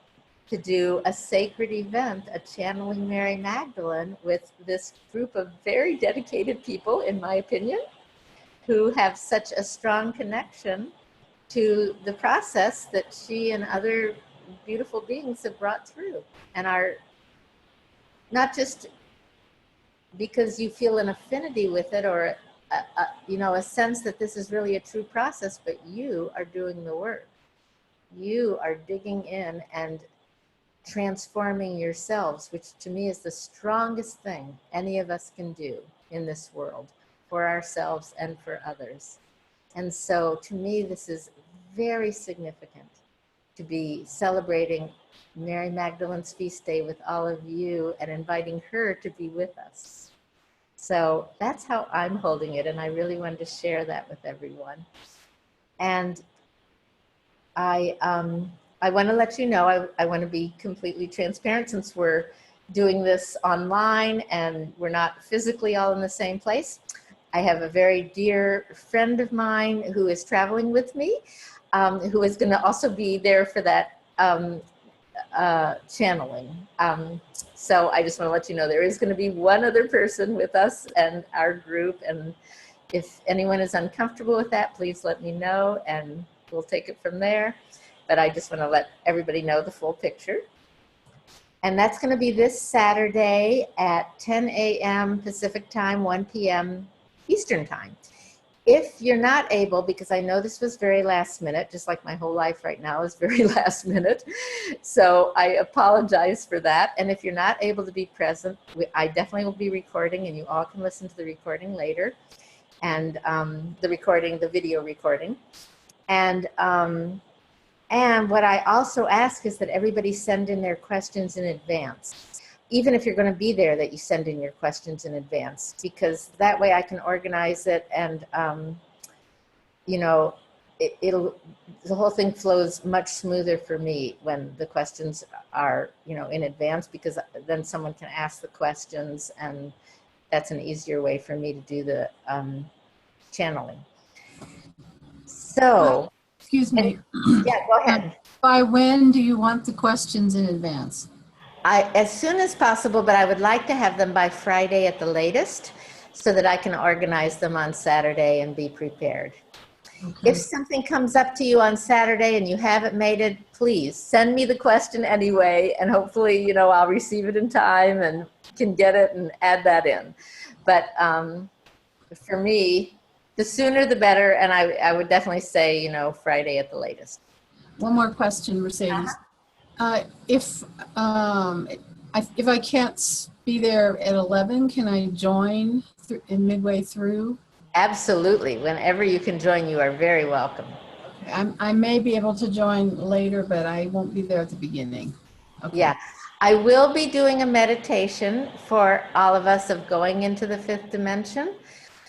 to do a sacred event, a channeling Mary Magdalene with this group of very dedicated people, in my opinion, who have such a strong connection to the process that she and other beautiful beings have brought through, and are not just because you feel an affinity with it or a sense that this is really a true process, but you are doing the work. You are digging in and transforming yourselves, which to me is the strongest thing any of us can do in this world for ourselves and for others. And so to me, this is very significant to be celebrating Mary Magdalene's feast day with all of you and inviting her to be with us. So that's how I'm holding it, and I really wanted to share that with everyone. And I want to let you know, I want to be completely transparent since we're doing this online and we're not physically all in the same place. I have a very dear friend of mine who is traveling with me, who is going to also be there for that channeling. So I just want to let you know there is going to be one other person with us and our group, and if anyone is uncomfortable with that, please let me know and we'll take it from there. But I just want to let everybody know the full picture. And that's going to be this Saturday at 10 a.m. Pacific time, 1 p.m. Eastern time. If you're not able, because I know this was very last minute, just like my whole life right now is very last minute, so I apologize for that. And if you're not able to be present, I definitely will be recording, and you all can listen to the recording later, and the video recording. And what I also ask is that everybody send in their questions in advance. Even if you're going to be there, that you send in your questions in advance, because that way I can organize it, and you know, the whole thing flows much smoother for me when the questions are, you know, in advance, because then someone can ask the questions, and that's an easier way for me to do the channeling. So, Excuse me. yeah, go ahead. By when do you want the questions in advance? As soon as possible, but I would like to have them by Friday at the latest, so that I can organize them on Saturday and be prepared. Okay. If something comes up to you on Saturday and you haven't made it, please send me the question anyway, and hopefully, you know, I'll receive it in time and can get it and add that in. But for me, the sooner the better, and I would definitely say, you know, Friday at the latest. One more question, Mercedes. If I can't be there at 11, can I join in midway through? Absolutely. Whenever you can join, you are very welcome. I may be able to join later, but I won't be there at the beginning. Okay. Yeah. I will be doing a meditation for all of us of going into the fifth dimension.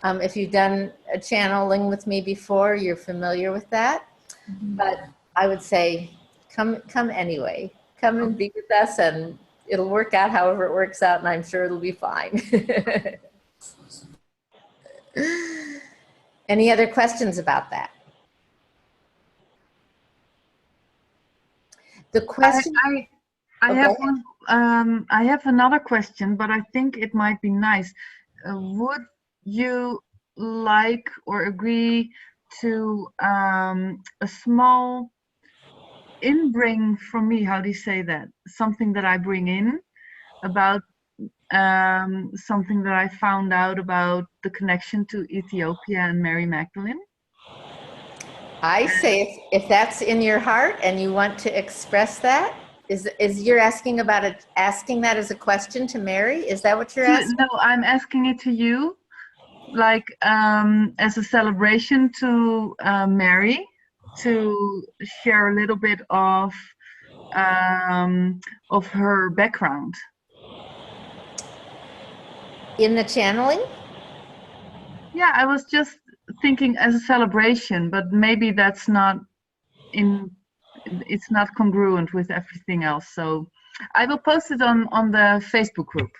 If you've done a channeling with me before, you're familiar with that. Mhm. But I would say, come anyway. Come and be with us, and it'll work out however it works out, and I'm sure it'll be fine. Any other questions about that? The question. I Okay. have one. I have another question, but I think it might be nice. Would you like or agree to a small inbring from me? How do you say that? Something that I bring in about something that I found out about the connection to Ethiopia and Mary Magdalene. I say if that's in your heart and you want to express that, is you're asking about it, asking that as a question to Mary? Is that what you're asking? No, I'm asking it to you, like as a celebration to Mary, to share a little bit of her background. In the channeling? Yeah, I was just thinking as a celebration, but maybe that's not it's not congruent with everything else. So I will post it on the Facebook group.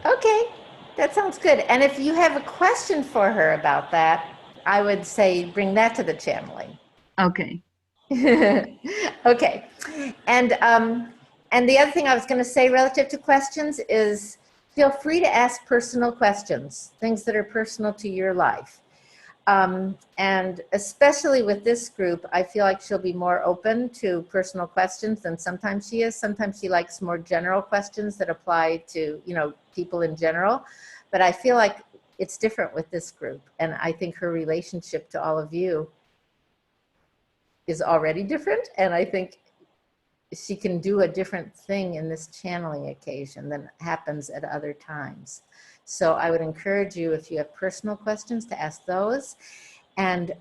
Okay, that sounds good. And if you have a question for her about that, I would say bring that to the channeling. Okay. Okay. And the other thing I was going to say relative to questions is feel free to ask personal questions, things that are personal to your life. And especially with this group, I feel like she'll be more open to personal questions than sometimes she is. Sometimes she likes more general questions that apply to, you know, people in general. But I feel like it's different with this group. And I think her relationship to all of you is already different. And I think she can do a different thing in this channeling occasion than happens at other times. So I would encourage you, if you have personal questions, to ask those. And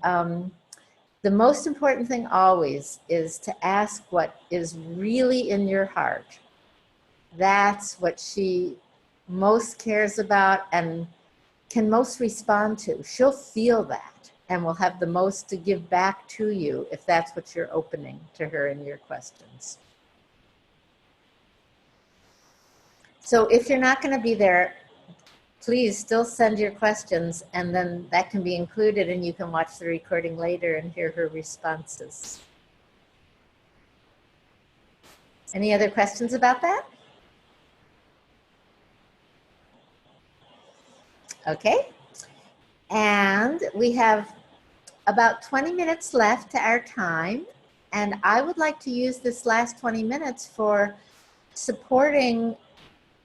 the most important thing always is to ask what is really in your heart. That's what she most cares about and can most respond to. She'll feel that and will have the most to give back to you if that's what you're opening to her in your questions. So if you're not going to be there, please still send your questions, and then that can be included and you can watch the recording later and hear her responses. Any other questions about that? Okay. And we have about 20 minutes left to our time, and I would like to use this last 20 minutes for supporting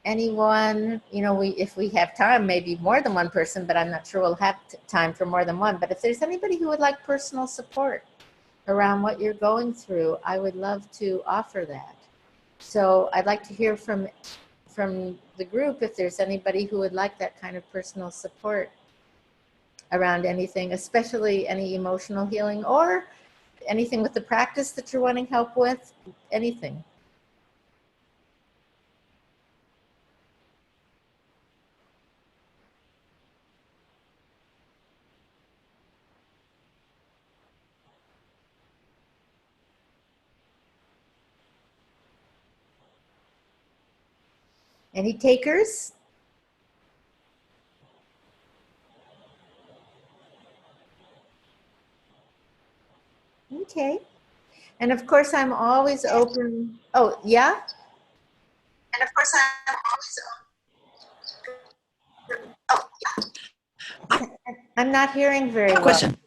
anyone, you know, if we have time, maybe more than one person, but I'm not sure we'll have time for more than one. But if there's anybody who would like personal support around what you're going through, I would love to offer that. So I'd like to hear from the group if there's anybody who would like that kind of personal support around anything, especially any emotional healing or anything with the practice that you're wanting help with, anything. Any takers? Okay. And of course, I'm always open. Oh, yeah? And of course, I'm always. I'm not hearing very well. Question.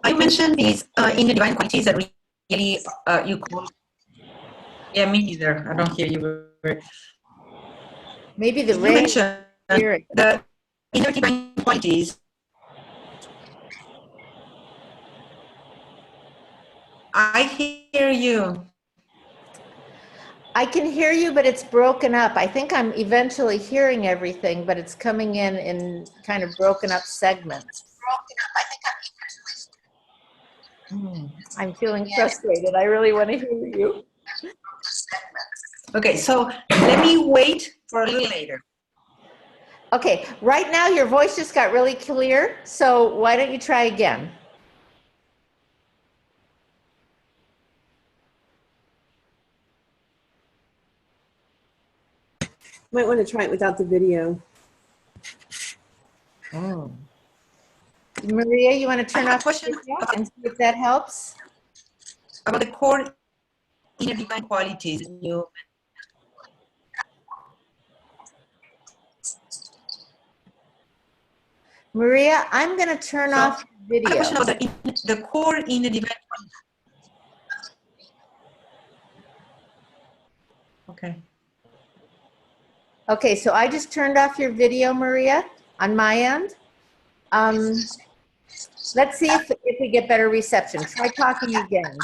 You mentioned these inner divine qualities that really you call. Yeah, me neither. I don't hear you very. Maybe the You rain. mentioned the inner divine qualities. I hear you. I can hear you, but it's broken up. I think I'm eventually hearing everything, but it's coming in kind of broken up segments. I'm feeling frustrated. I really want to hear you. Okay, so let me wait for a little later. Okay, right now your voice just got really clear, so why don't you try again? Might want to try it without the video. Maria, you want to turn I have a off question the video and see if that helps? about the core inner divine qualities. Maria, I'm going to turn off the I have a video. question about the core inner divine qualities. Okay. Okay, so I just turned off your video, Maria, on my end. Let's see if we get better reception. Try talking again.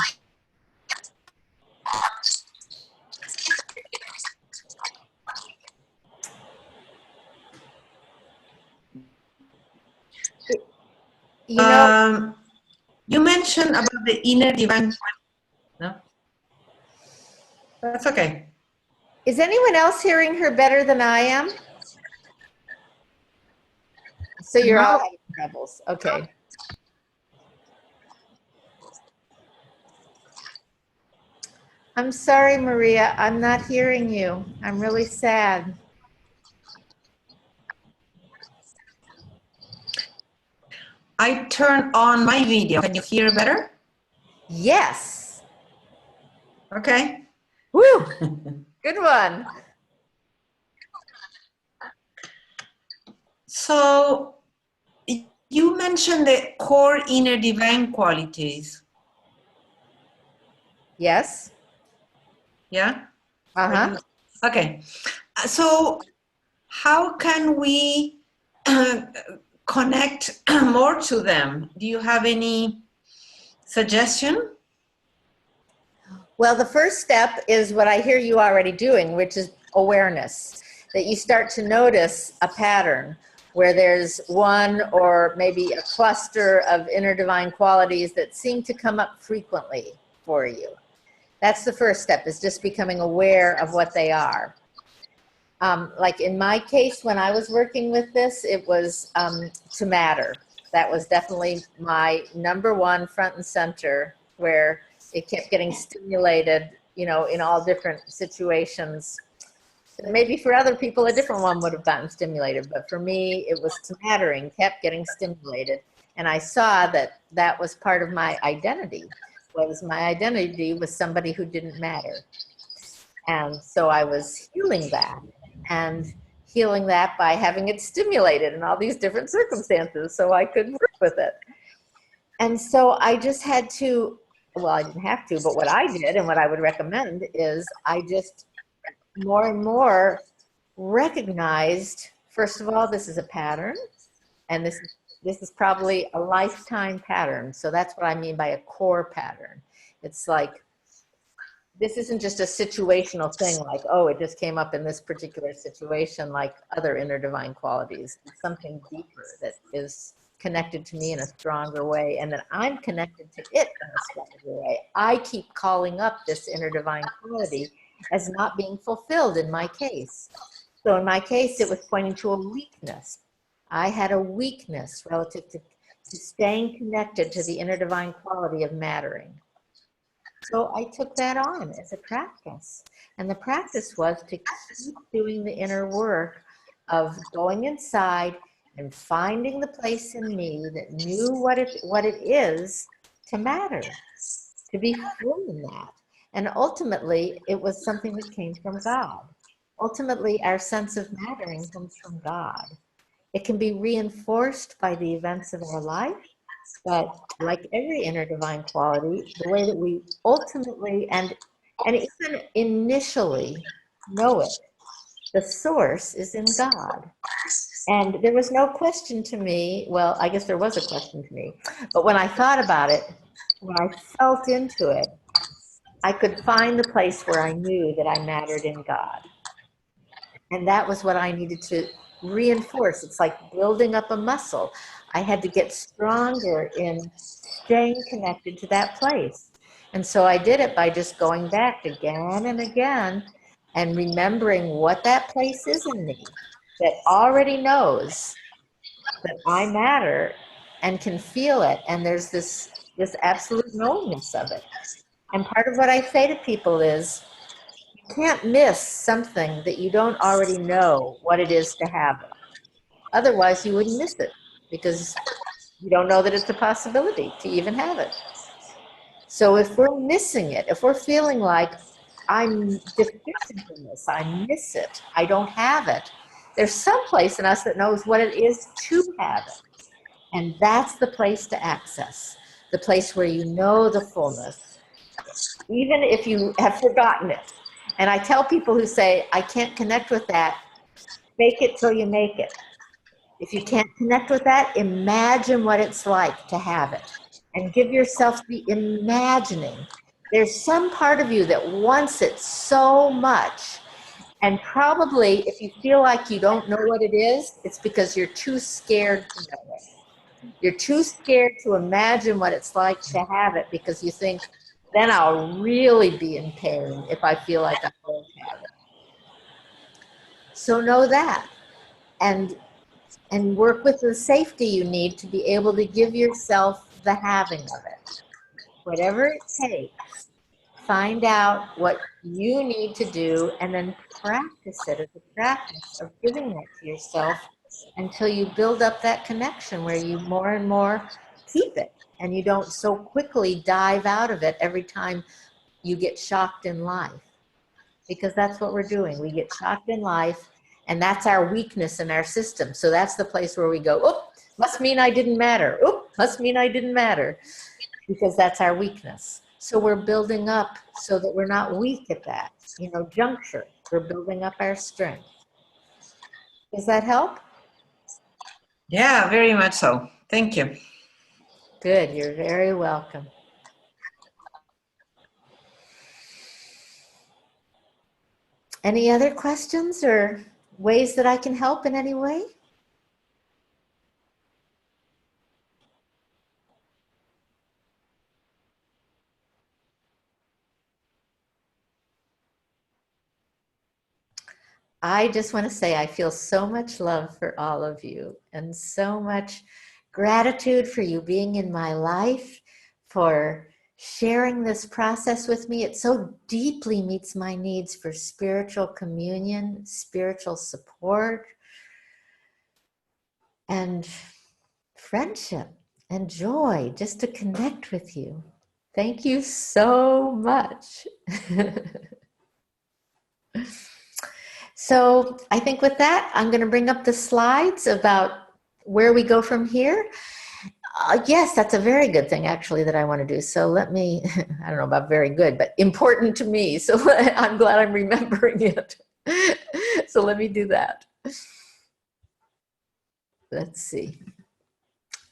You know, you mentioned about the inner divine qualities. No? That's okay. is anyone else hearing her better than I am? So you're all having troubles. Okay. I'm sorry, Maria. I'm not hearing you. I'm really sad. I turned on my video. Can you hear better? Yes. Okay. Woo. Good one. So you mentioned the core inner divine qualities. Yes. Yeah? Uh-huh. Okay. So how can we connect more to them? Do you have any suggestion? Well, the first step is what I hear you already doing, which is awareness. That you start to notice a pattern where there's one or maybe a cluster of inner divine qualities that seem to come up frequently for you. That's the first step, is just becoming aware of what they are. Like in my case, when I was working with this, it was to matter. That was definitely my number one front and center, where it kept getting stimulated, you know, in all different situations. Maybe for other people, a different one would have gotten stimulated, but for me, it was to mattering, kept getting stimulated. And I saw that that was part of my identity. My identity was somebody who didn't matter. And so I was healing that, and healing that by having it stimulated in all these different circumstances so I could work with it. And so I just had to, well, I didn't have to, but what I did and what I would recommend is I just more and more recognized, first of all, this is a pattern, and this is probably a lifetime pattern. So that's what I mean by a core pattern. It's like, this isn't just a situational thing like, oh, it just came up in this particular situation like other inner divine qualities. It's something deeper that is connected to me in a stronger way, and then I'm connected to it in a stronger way. I keep calling up this inner divine quality as not being fulfilled in my case. So in my case, it was pointing to a weakness. I had a weakness relative to staying connected to the inner divine quality of mattering. So I took that on as a practice. And the practice was to keep doing the inner work of going inside and finding the place in me that knew what it is to matter, to be full in that. And ultimately, it was something that came from God. Ultimately, our sense of mattering comes from God. It can be reinforced by the events of our life, but like every inner divine quality, the way that we ultimately and even initially know it, the source is in God. And there was no question to me, well, I guess there was a question to me, but when I thought about it, when I felt into it, I could find the place where I knew that I mattered in God. And that was what I needed to reinforce. It's like building up a muscle. I had to get stronger in staying connected to that place. And so I did it by just going back again and again and remembering what that place is in me that already knows that I matter and can feel it. And there's this absolute knowingness of it. And part of what I say to people is, you can't miss something that you don't already know what it is to have it. Otherwise, you wouldn't miss it because you don't know that it's a possibility to even have it. So if we're missing it, if we're feeling like I'm deficient in this, I miss it, I don't have it, there's some place in us that knows what it is to have it. And that's the place to access, the place where you know the fullness, even if you have forgotten it. And I tell people who say, I can't connect with that, fake it till you make it. If you can't connect with that, imagine what it's like to have it. And give yourself the imagining. There's some part of you that wants it so much. And probably if you feel like you don't know what it is, it's because you're too scared to know it. You're too scared to imagine what it's like to have it because you think, then I'll really be in pain if I feel like I don't have it. So know that. And work with the safety you need to be able to give yourself the having of it. Whatever it takes, find out what you need to do and then practice it as a practice of giving that to yourself until you build up that connection where you more and more keep it and you don't so quickly dive out of it every time you get shocked in life. Because that's what we're doing. We get shocked in life. And that's our weakness in our system. So that's the place where we go, oop, must mean I didn't matter. Oop, must mean I didn't matter. Because that's our weakness. So we're building up so that we're not weak at that, juncture. We're building up our strength. Does that help? Yeah, very much so. Thank you. Good, you're very welcome. Any other questions or ways that I can help in any way? I just want to say I feel so much love for all of you and so much gratitude for you being in my life, for sharing this process with me. It so deeply meets my needs for spiritual communion, spiritual support, and friendship and joy, just to connect with you. Thank you so much. So I think with that, I'm going to bring up the slides about where we go from here. Yes, that's a very good thing, actually, that I want to do. So let me, I don't know about very good, but important to me. So I'm glad I'm remembering it. So let me do that. Let's see.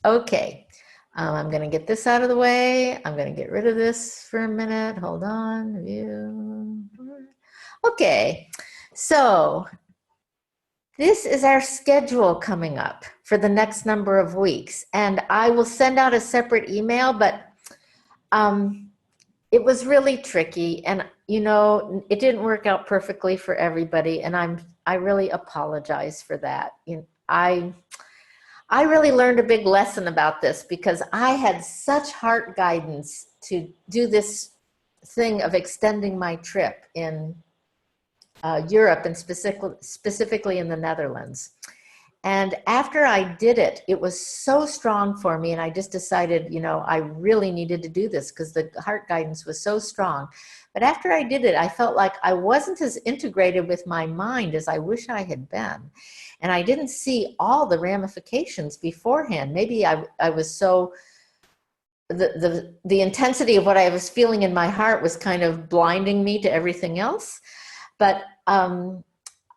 Okay. I'm going to get this out of the way. I'm going to get rid of this for a minute. Hold on. View. Okay. So this is our schedule coming up for the next number of weeks. And I will send out a separate email, but it was really tricky. And, you know, it didn't work out perfectly for everybody. And I really apologize for that. You know, I really learned a big lesson about this because I had such heart guidance to do this thing of extending my trip in Europe and specifically in the Netherlands. And after I did it, it was so strong for me. And I just decided, you know, I really needed to do this because the heart guidance was so strong. But after I did it, I felt like I wasn't as integrated with my mind as I wish I had been. And I didn't see all the ramifications beforehand. Maybe I was so, the intensity of what I was feeling in my heart was kind of blinding me to everything else. But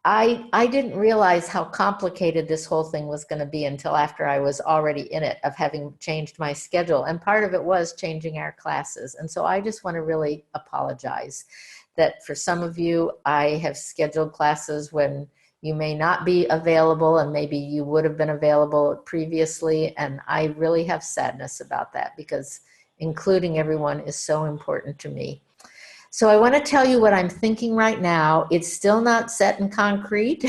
I didn't realize how complicated this whole thing was going to be until after I was already in it, of having changed my schedule. And part of it was changing our classes. And so I just want to really apologize that for some of you, I have scheduled classes when you may not be available and maybe you would have been available previously. And I really have sadness about that because including everyone is so important to me. So I want to tell you what I'm thinking right now. It's still not set in concrete.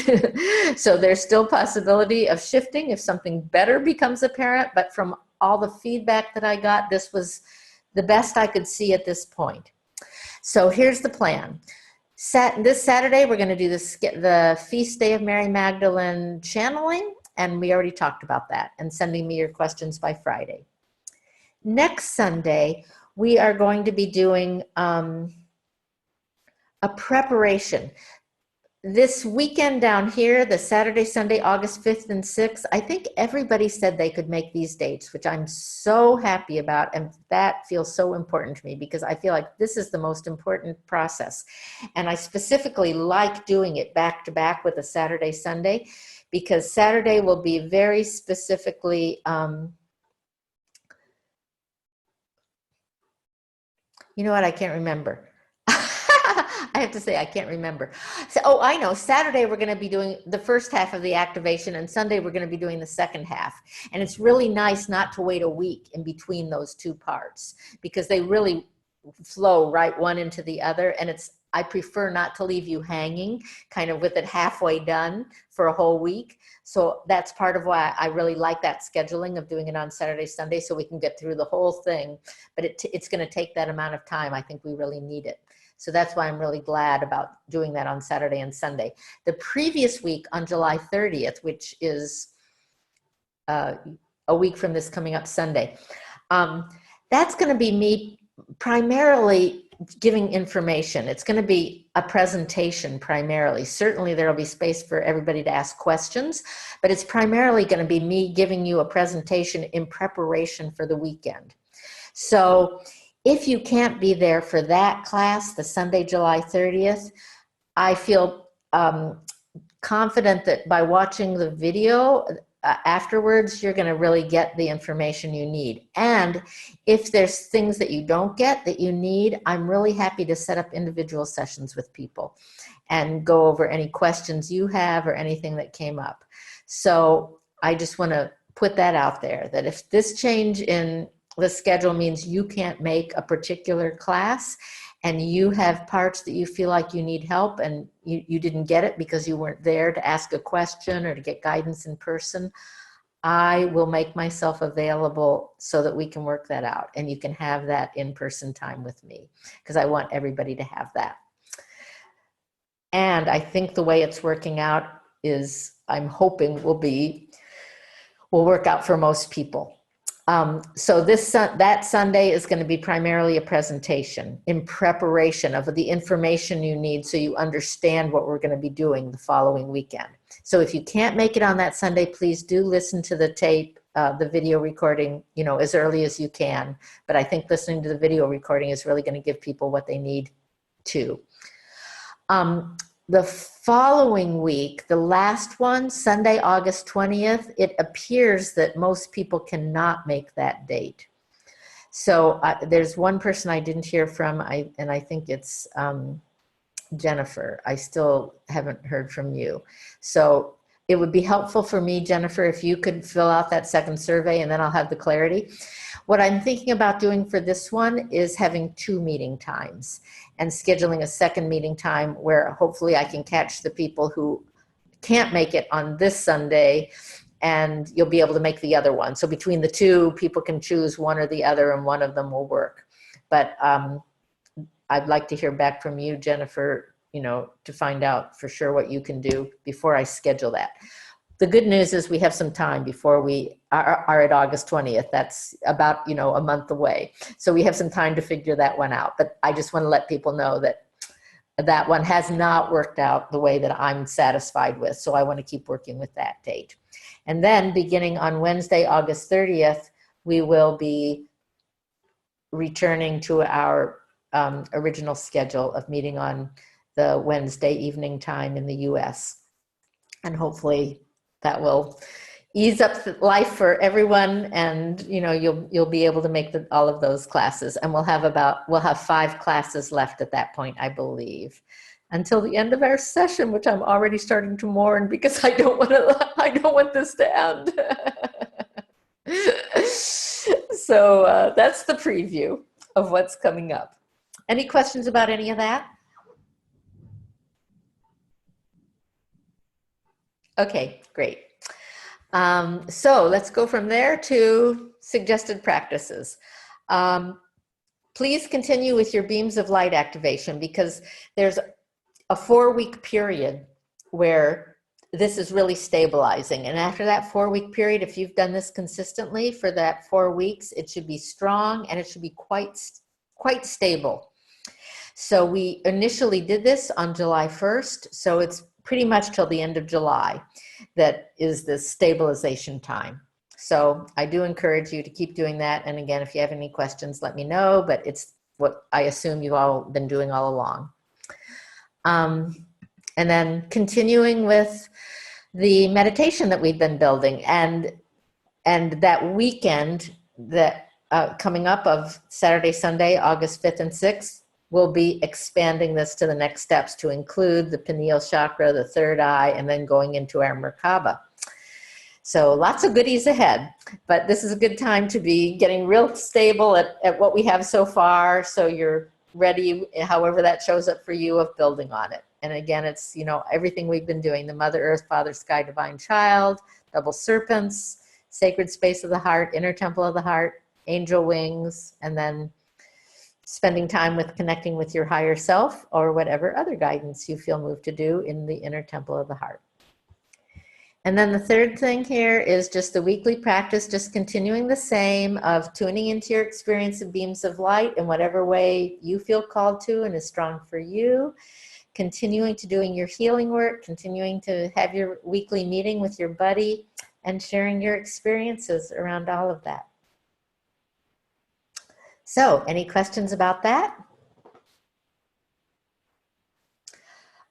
So there's still possibility of shifting if something better becomes apparent. But from all the feedback that I got, this was the best I could see at this point. So here's the plan. This Saturday, we're going to do the Feast Day of Mary Magdalene channeling. And we already talked about that and sending me your questions by Friday. Next Sunday, we are going to be doing a preparation. This weekend down here, the Saturday, Sunday, August 5th and 6th, I think everybody said they could make these dates, which I'm so happy about. And that feels so important to me because I feel like this is the most important process. And I specifically like doing it back to back with a Saturday, Sunday, because Saturday will be very specifically, you know what, I can't remember. I have to say, I can't remember. So, oh, I know. Saturday, we're going to be doing the first half of the activation, and Sunday, we're going to be doing the second half. And it's really nice not to wait a week in between those two parts because they really flow right one into the other. And I prefer not to leave you hanging, kind of with it halfway done for a whole week. So that's part of why I really like that scheduling of doing it on Saturday, Sunday, so we can get through the whole thing. But it's going to take that amount of time. I think we really need it. So that's why I'm really glad about doing that on Saturday and Sunday. The previous week on July 30th, which is a week from this coming up Sunday, that's going to be me primarily giving information. It's going to be a presentation primarily. Certainly there will be space for everybody to ask questions, but it's primarily going to be me giving you a presentation in preparation for the weekend. So if you can't be there for that class, the Sunday, July 30th, I feel confident that by watching the video afterwards, you're going to really get the information you need. And if there's things that you don't get that you need, I'm really happy to set up individual sessions with people and go over any questions you have or anything that came up. So I just want to put that out there, that if this change in the schedule means you can't make a particular class and you have parts that you feel like you need help and you didn't get it because you weren't there to ask a question or to get guidance in person, I will make myself available so that we can work that out and you can have that in-person time with me because I want everybody to have that. And I think the way it's working out is, I'm hoping will work out for most people. So that Sunday is going to be primarily a presentation in preparation of the information you need so you understand what we're going to be doing the following weekend. So if you can't make it on that Sunday, please do listen to the tape, the video recording, as early as you can. But I think listening to the video recording is really going to give people what they need too. The following week, the last one, Sunday, August 20th, it appears that most people cannot make that date. So there's one person I didn't hear from, and I think it's Jennifer. I still haven't heard from you. So, it would be helpful for me, Jennifer, if you could fill out that second survey, and then I'll have the clarity. What I'm thinking about doing for this one is having 2 meeting times and scheduling a second meeting time where hopefully I can catch the people who can't make it on this Sunday, and you'll be able to make the other one. So between the 2, people can choose one or the other, and one of them will work. But I'd like to hear back from you, Jennifer, to find out for sure what you can do before I schedule that. The good news is we have some time before we are at August 20th. That's about, a month away. So we have some time to figure that one out. But I just want to let people know that that one has not worked out the way that I'm satisfied with. So I want to keep working with that date. And then beginning on Wednesday, August 30th, we will be returning to our original schedule of meeting on the Wednesday evening time in the US. And hopefully that will ease up life for everyone, and you'll be able to make all of those classes. And we'll have 5 classes left at that point, I believe, until the end of our session, which I'm already starting to mourn because I don't want this to end. So that's the preview of what's coming up. Any questions about any of that? Okay, great. So let's go from there to suggested practices. Please continue with your beams of light activation, because there's a 4-week period where this is really stabilizing. And after that 4-week period, if you've done this consistently for that 4 weeks, it should be strong and it should be quite stable. So we initially did this on July 1st. So it's pretty much till the end of July that is the stabilization time. So I do encourage you to keep doing that. And again, if you have any questions, let me know, but it's what I assume you've all been doing all along. And then continuing with the meditation that we've been building, and that weekend that coming up of Saturday, Sunday, August 5th and 6th, we'll be expanding this to the next steps to include the pineal chakra, the third eye, and then going into our Merkaba. So lots of goodies ahead, but this is a good time to be getting real stable at what we have so far, so you're ready, however that shows up for you, of building on it. And again, it's, everything we've been doing, the Mother Earth, Father Sky, Divine Child, double serpents, sacred space of the heart, inner temple of the heart, angel wings, and then spending time with connecting with your higher self, or whatever other guidance you feel moved to do in the inner temple of the heart. And then the third thing here is just the weekly practice, just continuing the same of tuning into your experience of beams of light in whatever way you feel called to and is strong for you. Continuing to doing your healing work, continuing to have your weekly meeting with your buddy, and sharing your experiences around all of that. So, any questions about that?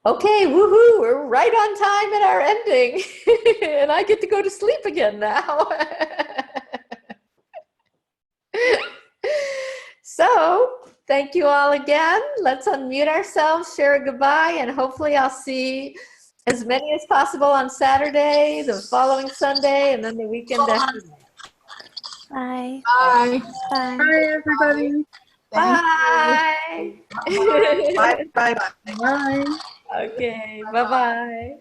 Okay, woohoo, we're right on time at our ending. And I get to go to sleep again now. So, thank you all again. Let's unmute ourselves, share a goodbye, and hopefully I'll see as many as possible on Saturday, the following Sunday, and then the weekend after that. Bye. Bye. Bye. Bye, everybody. Bye. Bye. Bye. Bye. Okay, bye-bye.